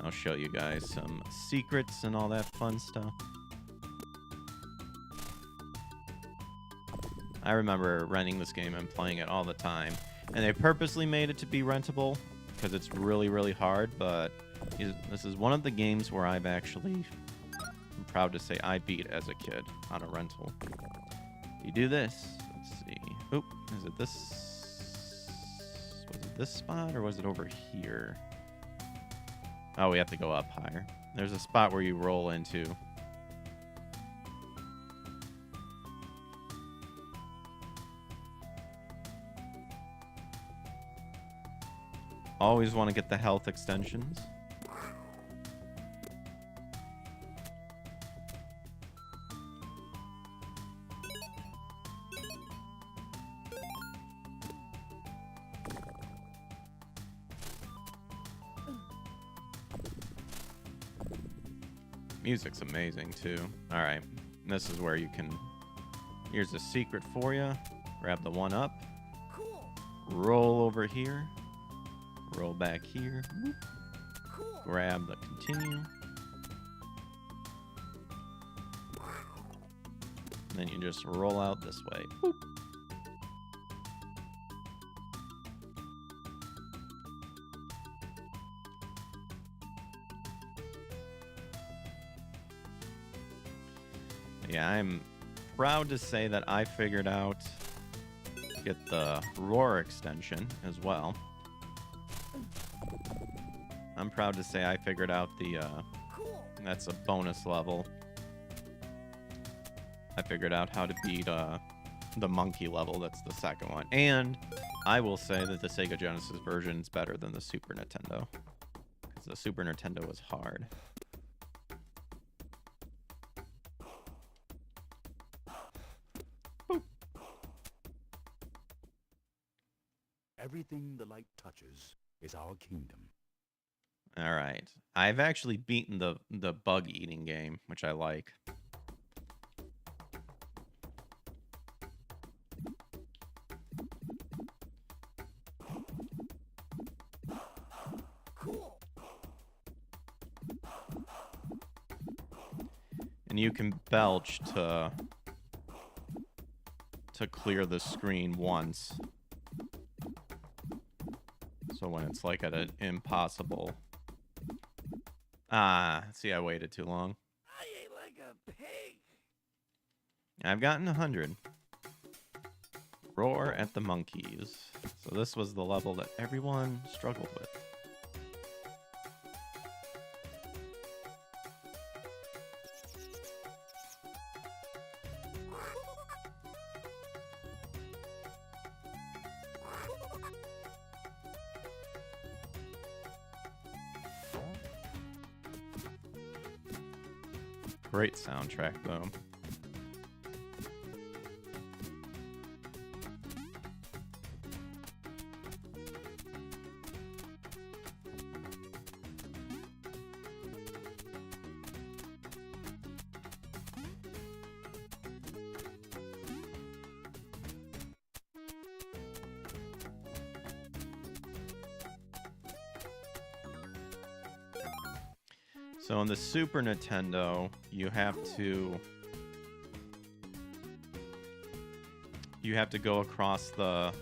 I'll show you guys some secrets and all that fun stuff. I remember renting this game and playing it all the time. And they purposely made it to be rentable because it's really, really hard. But this is one of the games where I'm proud to say I beat as a kid on a rental. You do this. Let's see. Oop, is it this? Was it this spot or was it over here? Oh, we have to go up higher. There's a spot where you roll into. Always want to get the health extensions. Music's amazing too. All right, this is where you can. Here's a secret for you. Grab the one up. Roll over here. Roll back here. Grab the continue. And then you just roll out this way. Boop. Yeah, I'm proud to say that I figured out get the roar extension as well. I'm proud to say I figured out the that's a bonus level. I figured out how to beat the monkey level. That's the second one. And I will say that the Sega Genesis version is better than the Super Nintendo, because the Super Nintendo was hard. Everything the light touches is our kingdom. All right. I've actually beaten the bug eating game, which I like. And you can belch to clear the screen once. So when it's like at an impossible... Ah, see, I waited too long. I ate like a pig. I've gotten 100. Roar at the monkeys. So this was the level that everyone struggled with. Great soundtrack, though. So on the Super Nintendo, you have to go across the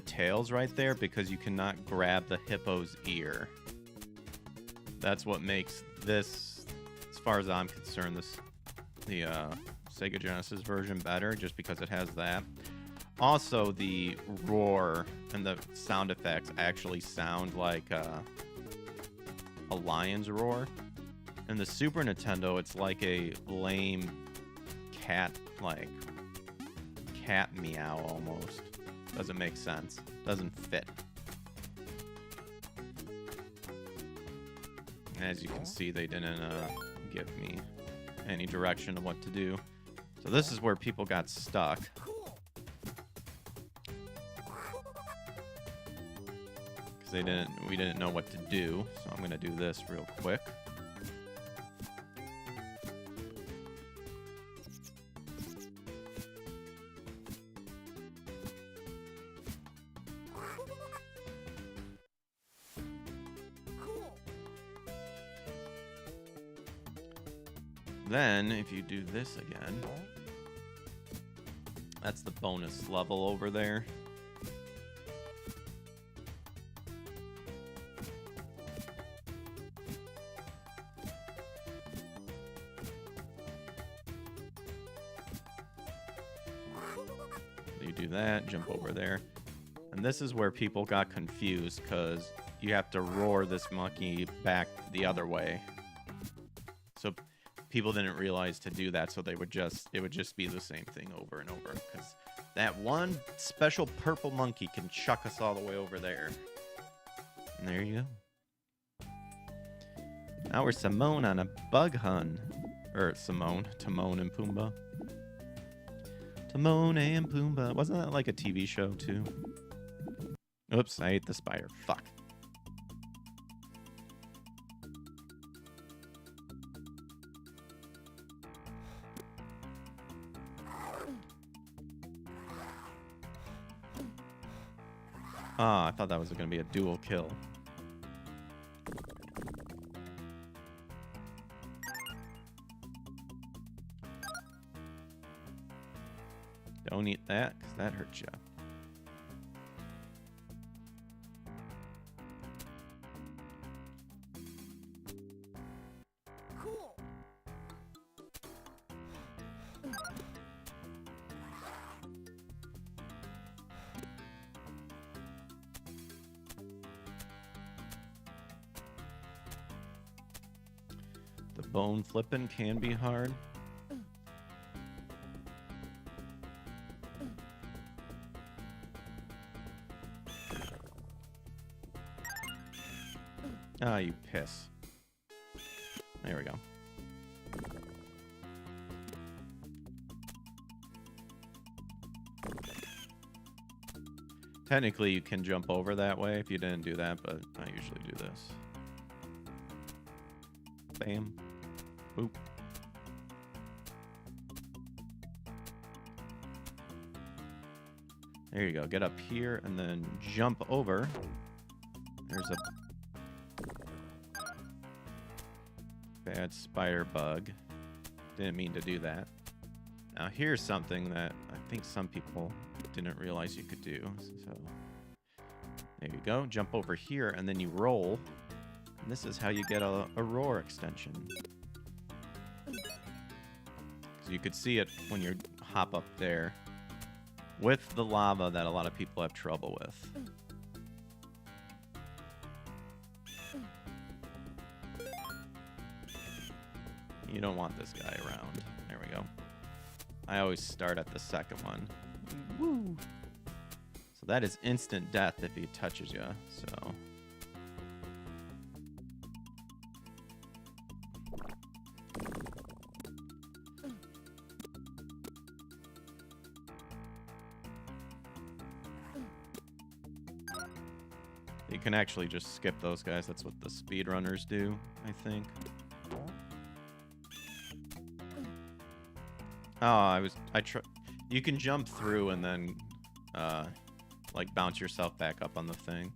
tails right there, because you cannot grab the hippo's ear. That's what makes this, as far as I'm concerned, the Sega Genesis version better, just because it has that. Also, the roar and the sound effects actually sound like a lion's roar. In the Super Nintendo, it's like a lame cat meow almost. Doesn't make sense. Doesn't fit. As you can see, they didn't give me any direction of what to do. So this is where people got stuck. Because we didn't know what to do. So I'm gonna do this real quick. Then, if you do this again, that's the bonus level over there. You do that, jump over there. And this is where people got confused, because you have to roar this monkey back the other way. So people didn't realize to do that, so it would just be the same thing over and over, because that one special purple monkey can chuck us all the way over there. And there you go. Now we're Simone on a bug hunt. Or Timon and Pumbaa. Timon and Pumbaa. Wasn't that like a TV show too? Oops, I ate the spider. Fuck. Ah, I thought that was going to be a dual kill. Don't eat that, because that hurts you. The bone flipping can be hard. Ah, you piss. There we go. Technically, you can jump over that way if you didn't do that, but I usually do this. Bam. Boop. There you go. Get up here and then jump over. There's a bad spider bug. Didn't mean to do that. Now here's something that I think some people didn't realize you could do. So there you go. Jump over here and then you roll. And this is how you get a roar extension. So you could see it when you hop up there with the lava that a lot of people have trouble with. You don't want this guy around. There we go. I always start at the second one. Woo! So that is instant death if he touches you. So you can actually just skip those guys. That's what the speedrunners do, I think. Oh, you can jump through and then, like, bounce yourself back up on the thing.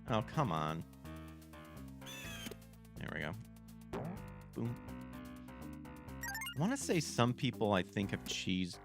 Oh, come on. There we go. Boom. I want to say some people, I think, have cheesed.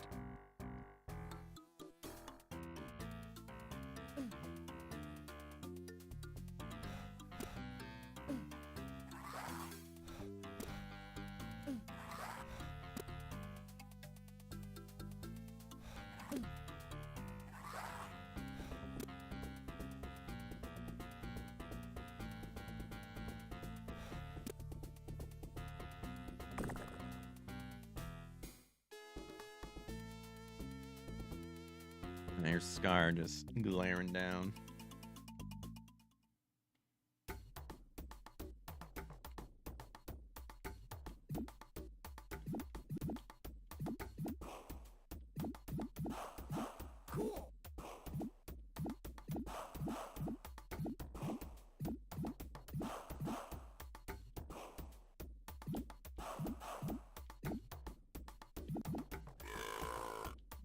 And there's Scar just glaring down.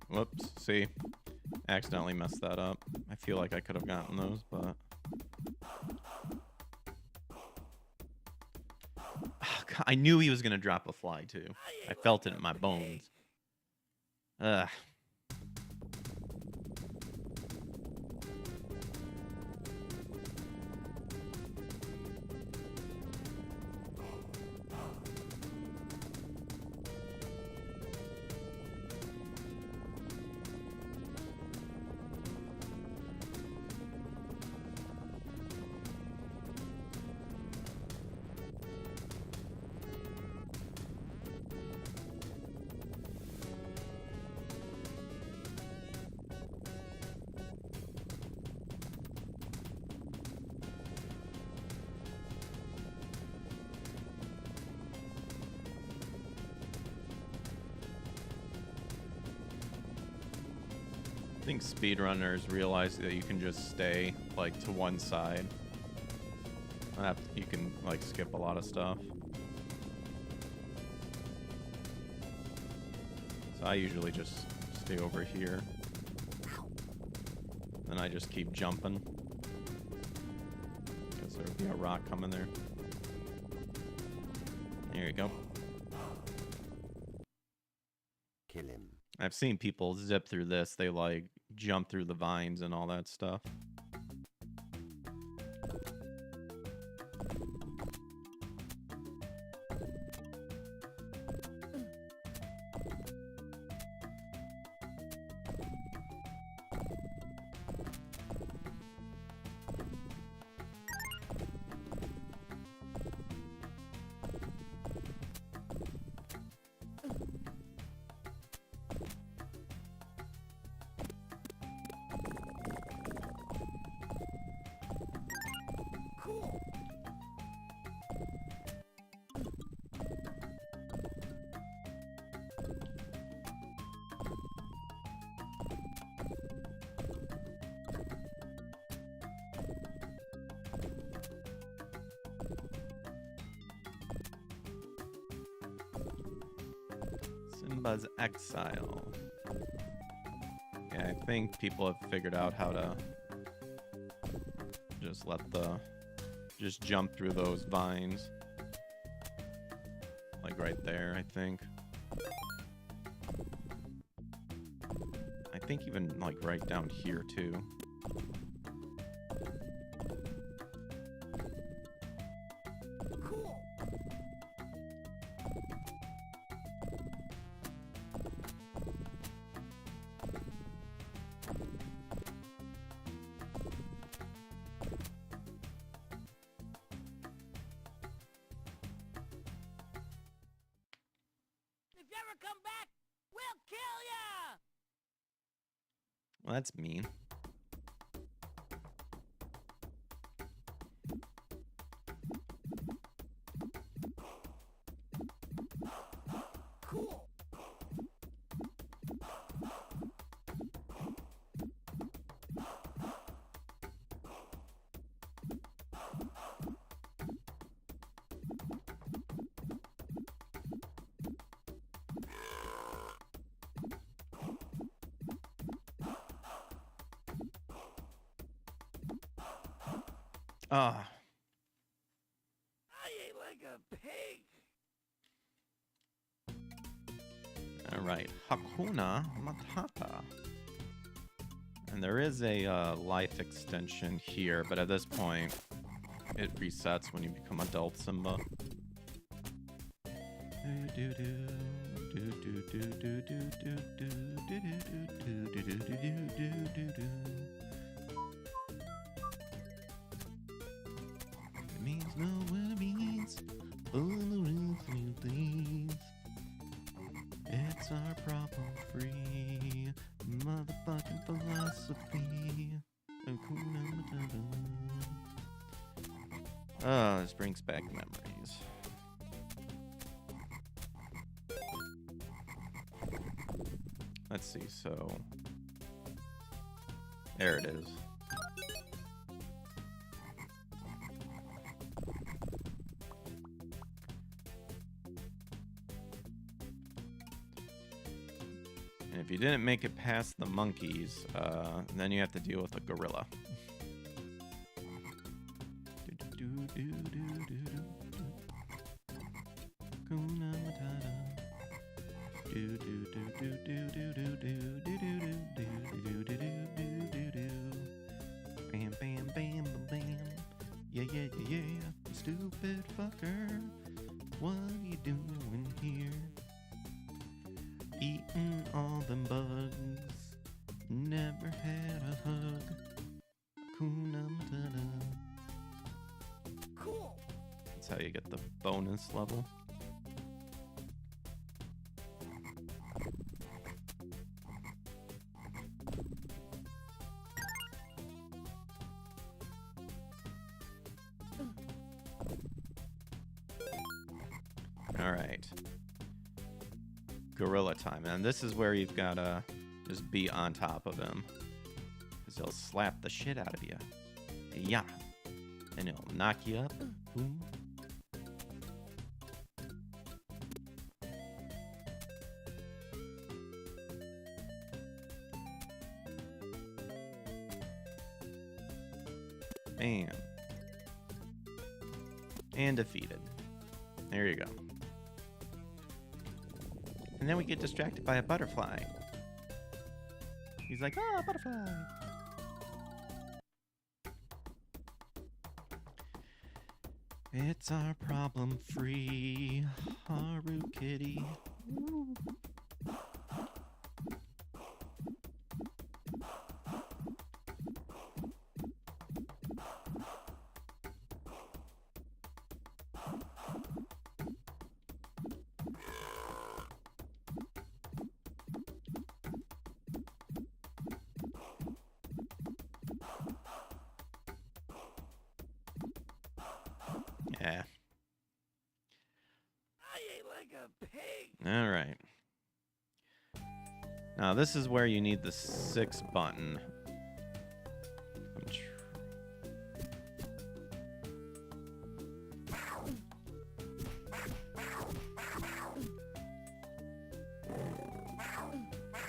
Whoops, see? Accidentally messed that up. I feel like I could have gotten those, but... Oh, God, I knew he was going to drop a fly, too. I felt it in my bones. Ugh. I think speedrunners realize that you can just stay, like, to one side. You can, like, skip a lot of stuff. So I usually just stay over here. Then I just keep jumping. Because there would be a rock coming there. There you go. Kill him. I've seen people zip through this. They, like, jump through the vines and all that stuff. Simba's Exile. Yeah, I think people have figured out how to just jump through those vines. Like right there, I think. I think even like right down here too. If you ever come back, we'll kill ya! Well, that's mean. Cool. Ah. I ate like a pig. All right, Hakuna Matata. And there is a life extension here, but at this point, it resets when you become adult Simba. It means no what it means. All the rules you please. It's our problem-free motherfucking philosophy. Oh, this brings back memories. Let's see, so... There it is. And if you didn't make it past the monkeys, then you have to deal with a gorilla. Bam, bam, bam, bam. Yeah, yeah, yeah, yeah. You stupid fucker. What are you doing here? Eating all them bugs. Never had a hug. Hakuna Matata. Cool. That's how you get the bonus level. All right. Gorilla time. And this is where you've got to just be on top of him. Because he'll slap the shit out of you. Yeah. And he'll knock you up. Boom. Bam. And defeated. There you go. And then we get distracted by a butterfly. He's like, ah, butterfly. It's our problem-free Haru Kitty. Ooh. Yeah. I ate like a pig. All right. Now this is where you need the 6 button.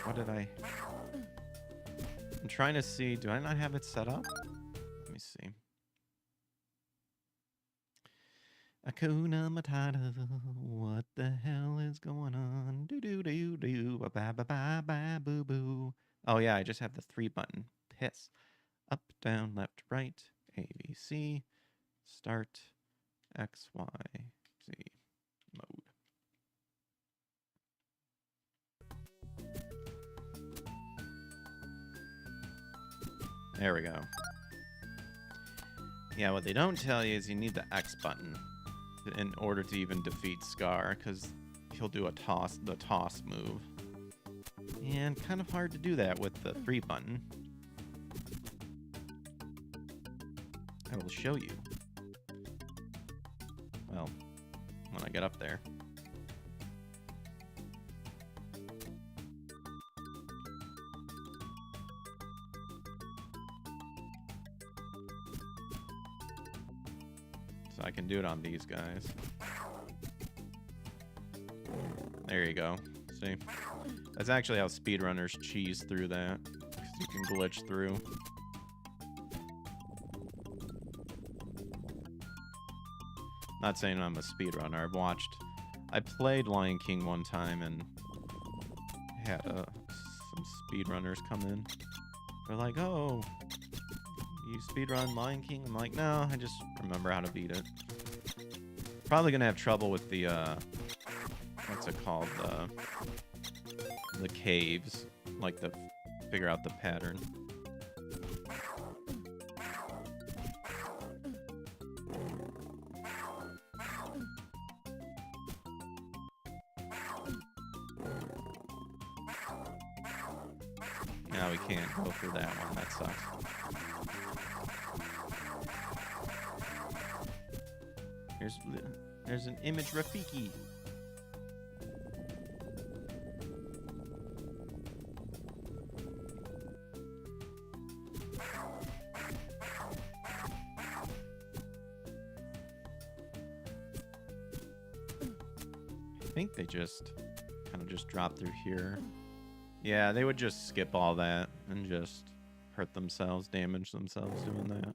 What did I... I'm trying to see, do I not have it set up? Let me see. Hakuna Matata, what the hell is going on? Do do do do, ba ba ba ba ba boo boo. Oh yeah, I just have the 3 button. Piss. Up, down, left, right. A, B, C. Start. X, Y, Z. Mode. There we go. Yeah, what they don't tell you is you need the X button in order to even defeat Scar, because he'll do the toss move. And kind of hard to do that with the 3 button. I will show you. Well, when I get up there. So I can do it on these guys. There you go. See? That's actually how speedrunners cheese through that. 'Cause you can glitch through. Not saying I'm a speedrunner. I played Lion King one time and had some speedrunners come in. They're like, oh, you speedrun Lion King? I'm like, no, I just remember how to beat it. Probably gonna have trouble with the, what's it called? The caves. Like, figure out the pattern. No, we can't go through that one. That sucks. There's an image Rafiki. I think they just kind of just drop through here. Yeah, they would just skip all that and just hurt themselves, damage themselves doing that.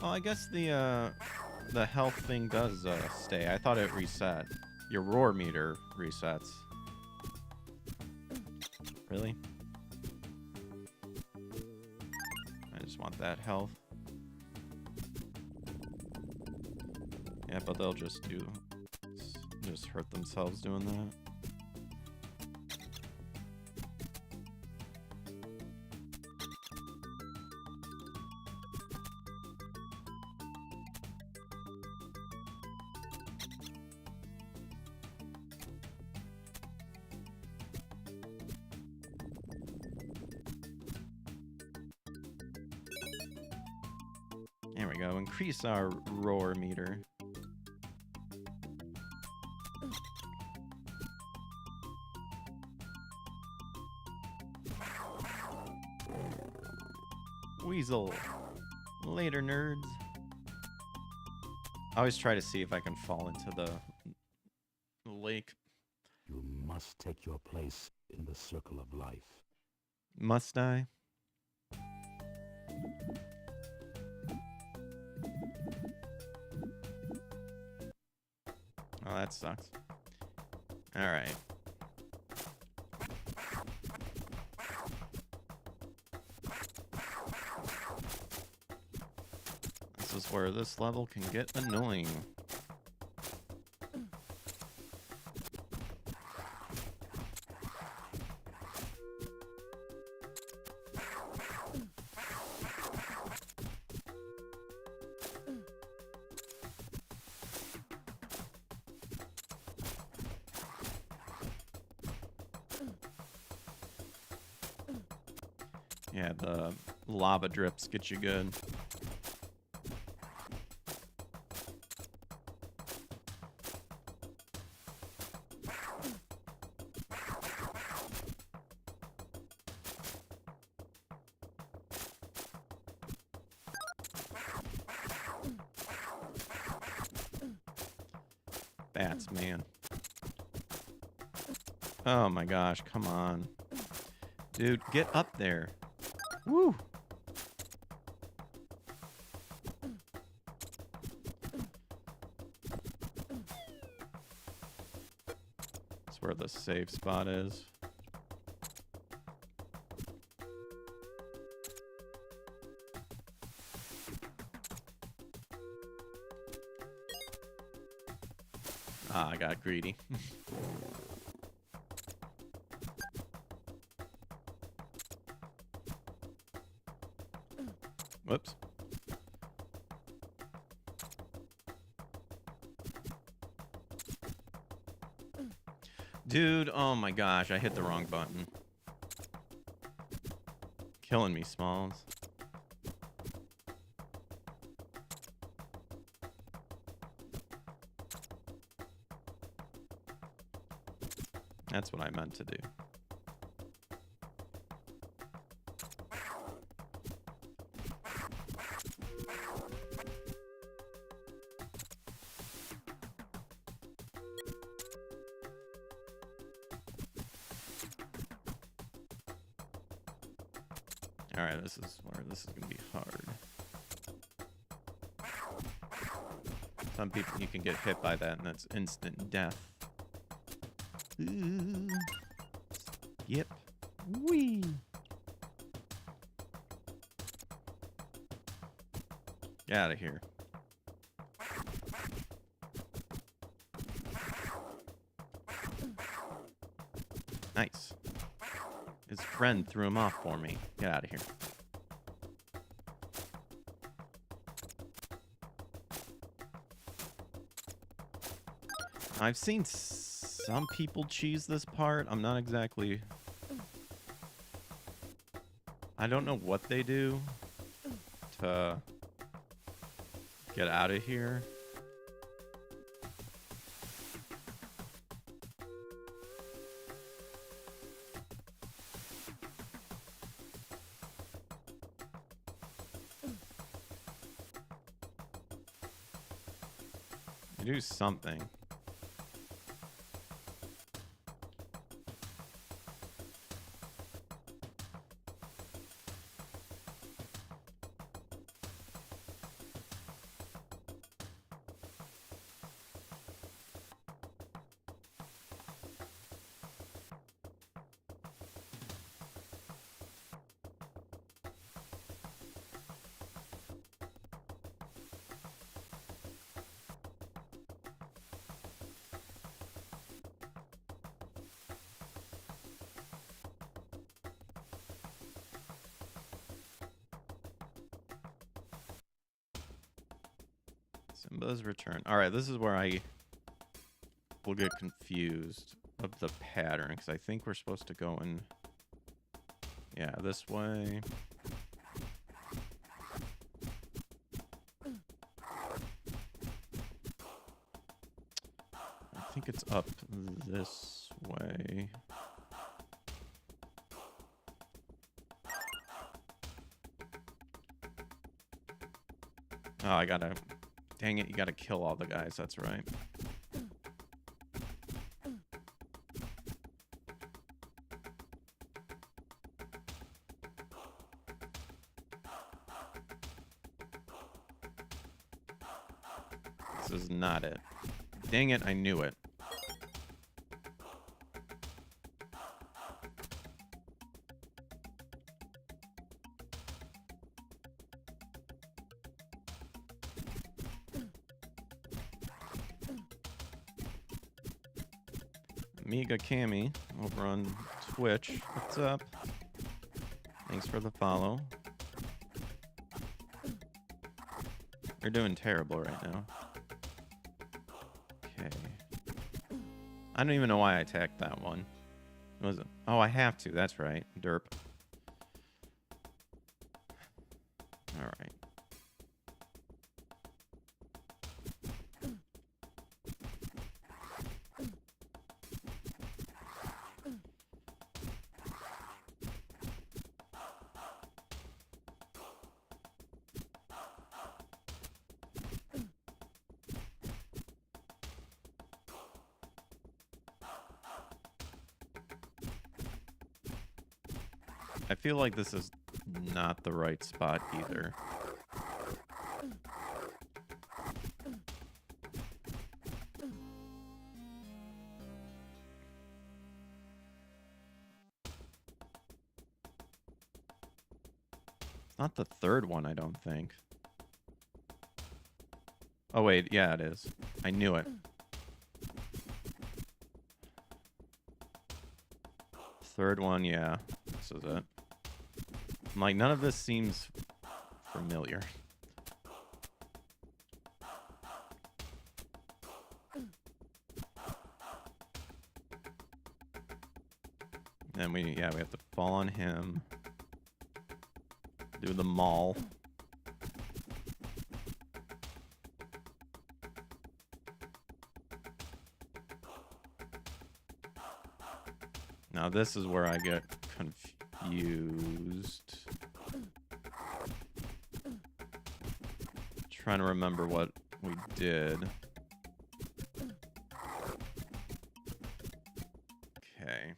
Oh, I guess the health thing does stay. I thought it reset. Your roar meter resets. Really? I just want that health. Yeah, but they'll just hurt themselves doing that. There we go. Increase our roar meter. Weasel. Later, nerds. I always try to see if I can fall into the lake. You must take your place in the circle of life. Must I? Oh, that sucks. All right. This is where this level can get annoying. Yeah, the lava drips get you good. Bats, man. Oh my gosh, come on. Dude, get up there. Woo! That's where the safe spot is. Ah, I got greedy. Whoops. Dude, oh my gosh, I hit the wrong button. Killing me, Smalls. That's what I meant to do. Alright, this is where this is gonna be hard. Some people, you can get hit by that and that's instant death. Ooh. Yep. Wee. Get out of here. Nice. His friend threw him off for me. Get out of here. I've seen some people cheese this part. I'm not exactly... I don't know what they do to get out of here. They do something. Simba's return. All right, this is where I will get confused of the pattern because I think we're supposed to go in, yeah, this way. I think it's up this way. Oh, I gotta... Dang it, you gotta kill all the guys, that's right. This is not it. Dang it, I knew it. Amiga Cammy over on Twitch. What's up? Thanks for the follow. You're doing terrible right now. Okay. I don't even know why I attacked that one. Was it? Oh, I have to. That's right. Derp. All right. I feel like this is not the right spot either. It's not the third one, I don't think. Oh, wait. Yeah, it is. I knew it. Third one, yeah. This is it. I'm like, none of this seems familiar. And we have to fall on him. Do the mall. Now this is where I get confused. Trying to remember what we did. Okay.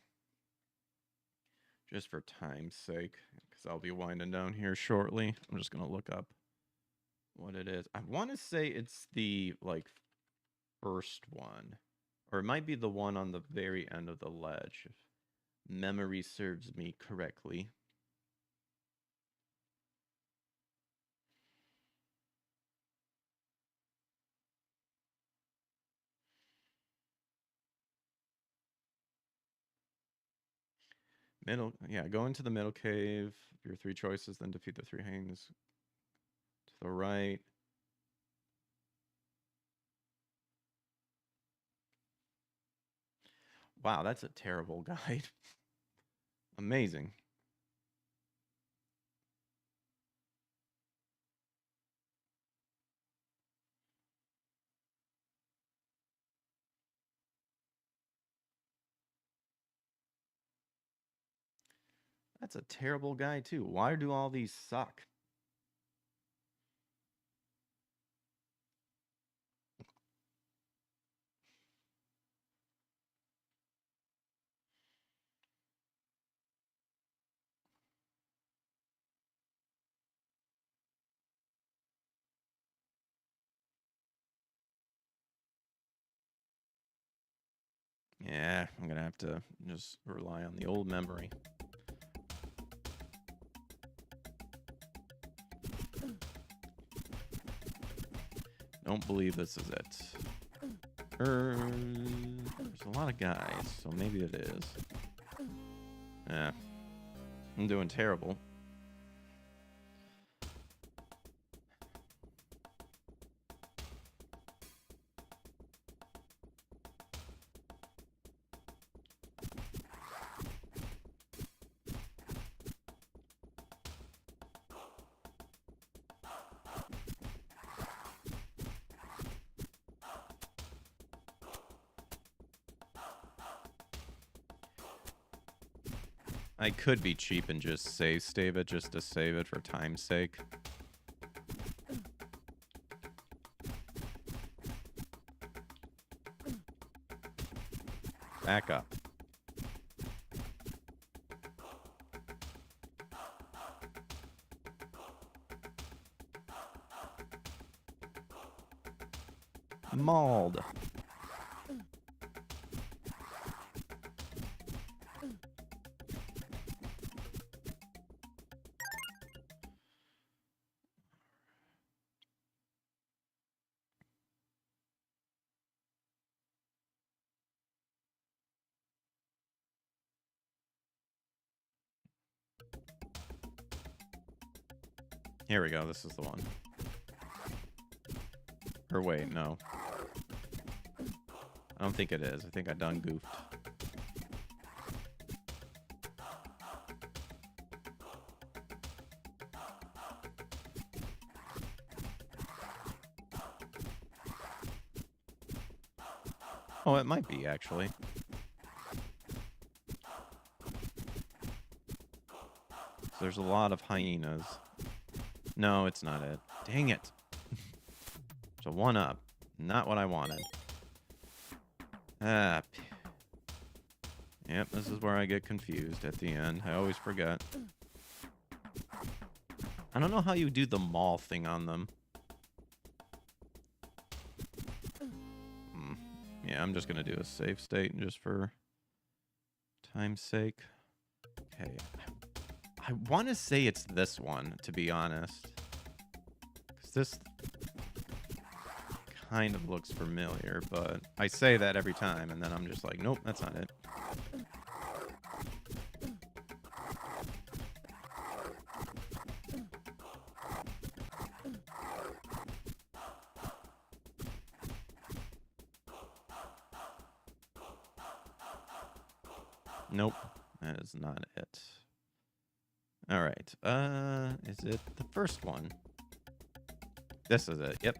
Just for time's sake, because I'll be winding down here shortly. I'm just gonna look up what it is. I want to say it's the like first one, or it might be the one on the very end of the ledge, if memory serves me correctly. Middle, yeah, go into the middle cave. Your 3 choices, then defeat the 3 hangs to the right. Wow, that's a terrible guide. Amazing. That's a terrible guide too. Why do all these suck? Yeah, I'm gonna have to just rely on the old memory. Don't believe this is it. There's a lot of guys, so maybe it is. Yeah, I'm doing terrible. I could be cheap and just save it just to save it for time's sake. Back up. Mauled. Here we go. This is the one. Or wait, no. I don't think it is. I think I done goofed. Oh, it might be, actually. So there's a lot of hyenas. No, it's not it. Dang it. It's a 1-up. Not what I wanted. Ah. Yep, this is where I get confused at the end. I always forget. I don't know how you do the maul thing on them. Yeah, I'm just going to do a save state just for time's sake. Okay. I want to say it's this one, to be honest. Because this kind of looks familiar, but I say that every time, and then I'm just like, nope, that's not it. Nope, that is not it. All right, is it the first one? This is it, yep.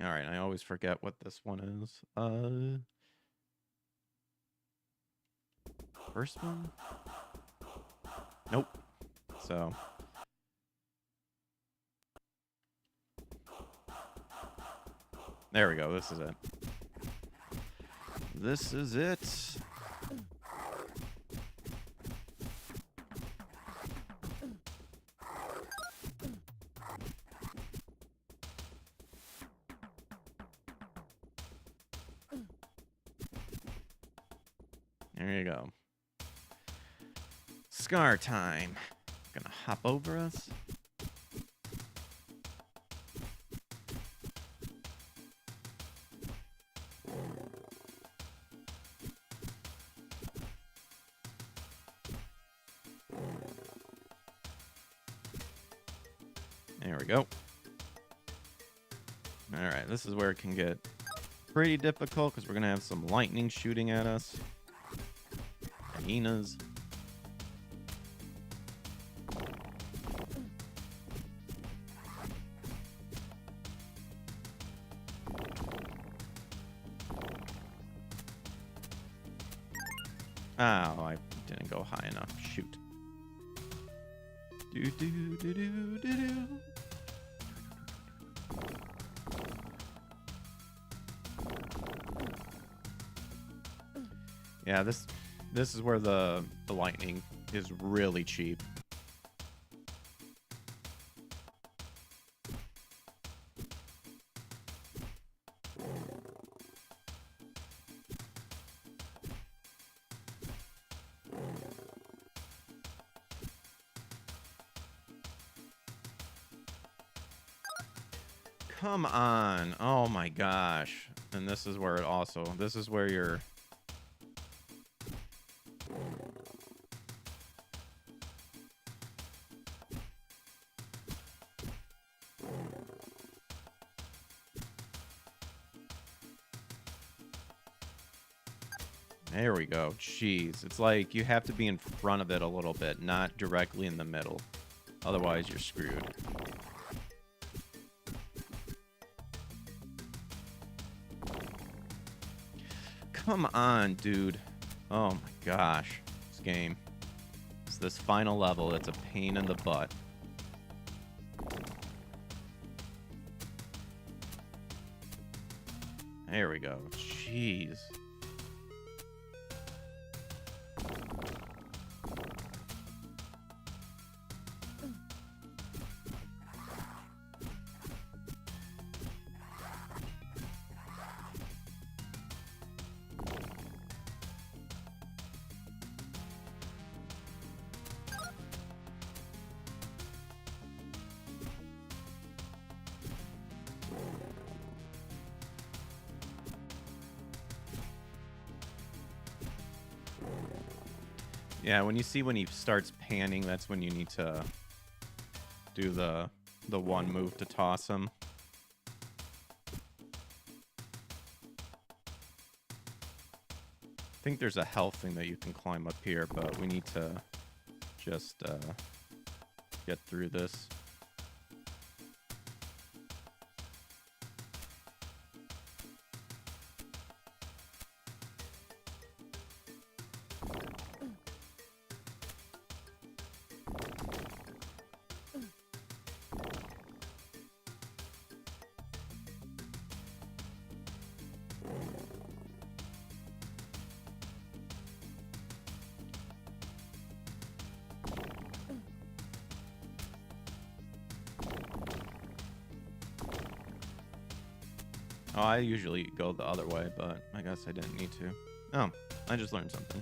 All right, I always forget what this one is. First one? Nope. So. There we go, this is it. This is it. There you go. Scar time. Gonna hop over us. There we go. Alright, this is where it can get pretty difficult because we're going to have some lightning shooting at us. Hyenas. Oh, I didn't go high enough. Shoot. Do do do do do do. Yeah, this is where the lightning is really cheap. Come on. Oh my gosh. And this is where it also, this is where you're There we go. Jeez. It's like you have to be in front of it a little bit, not directly in the middle. Otherwise, you're screwed. Come on, dude. Oh my gosh. This game. It's this final level that's a pain in the butt. There we go. Jeez. Yeah, when you see when he starts panning, that's when you need to do the one move to toss him. I think there's a health thing that you can climb up here, but we need to just get through this. Oh, I usually go the other way, but I guess I didn't need to. Oh, I just learned something.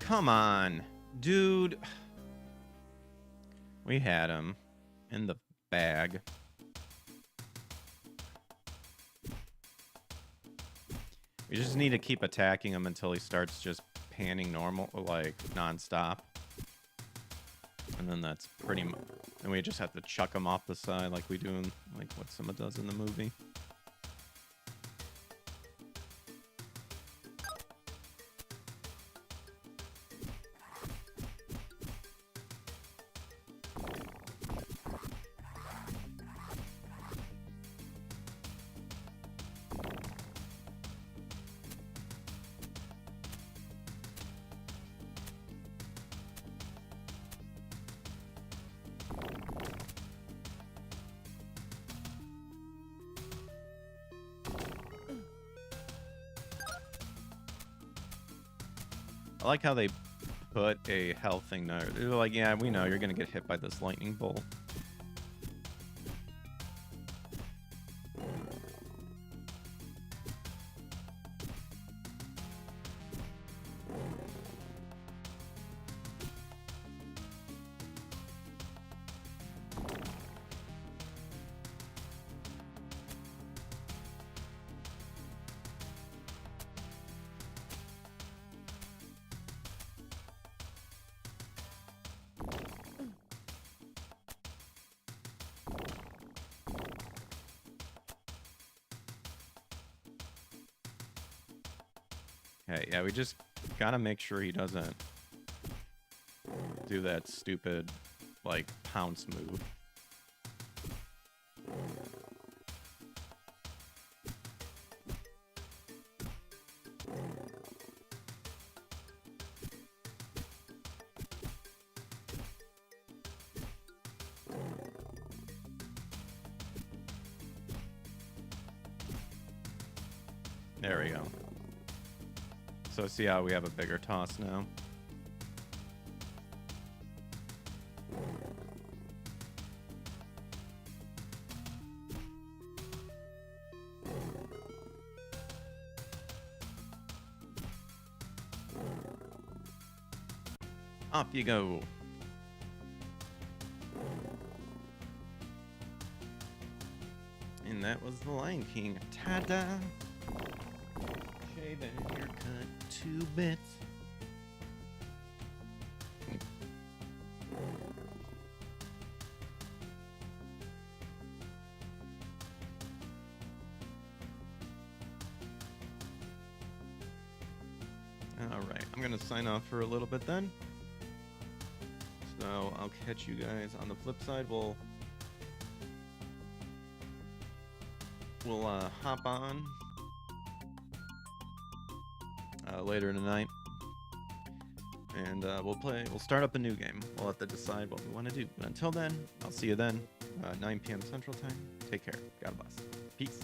Come on, dude. We had him in the bag. We just need to keep attacking him until he starts just panning normal, like nonstop. And then that's pretty much. And we just have to chuck him off the side like we do in, like what Simba does in the movie. I like how they put a health thing there. They're like, yeah, we know you're gonna get hit by this lightning bolt. Okay, yeah, we just gotta make sure he doesn't do that stupid, like, pounce move. There we go. So see how we have a bigger toss now. Off you go. And that was the Lion King. Ta-da! Shave and haircut, 2 bits. Alright, I'm gonna sign off for a little bit then. So I'll catch you guys on the flip side. We'll hop on later tonight, and we'll start up a new game. We'll have to decide what we want to do. But until then, I'll see you then, 9 p.m. Central Time. Take care. God bless. Peace.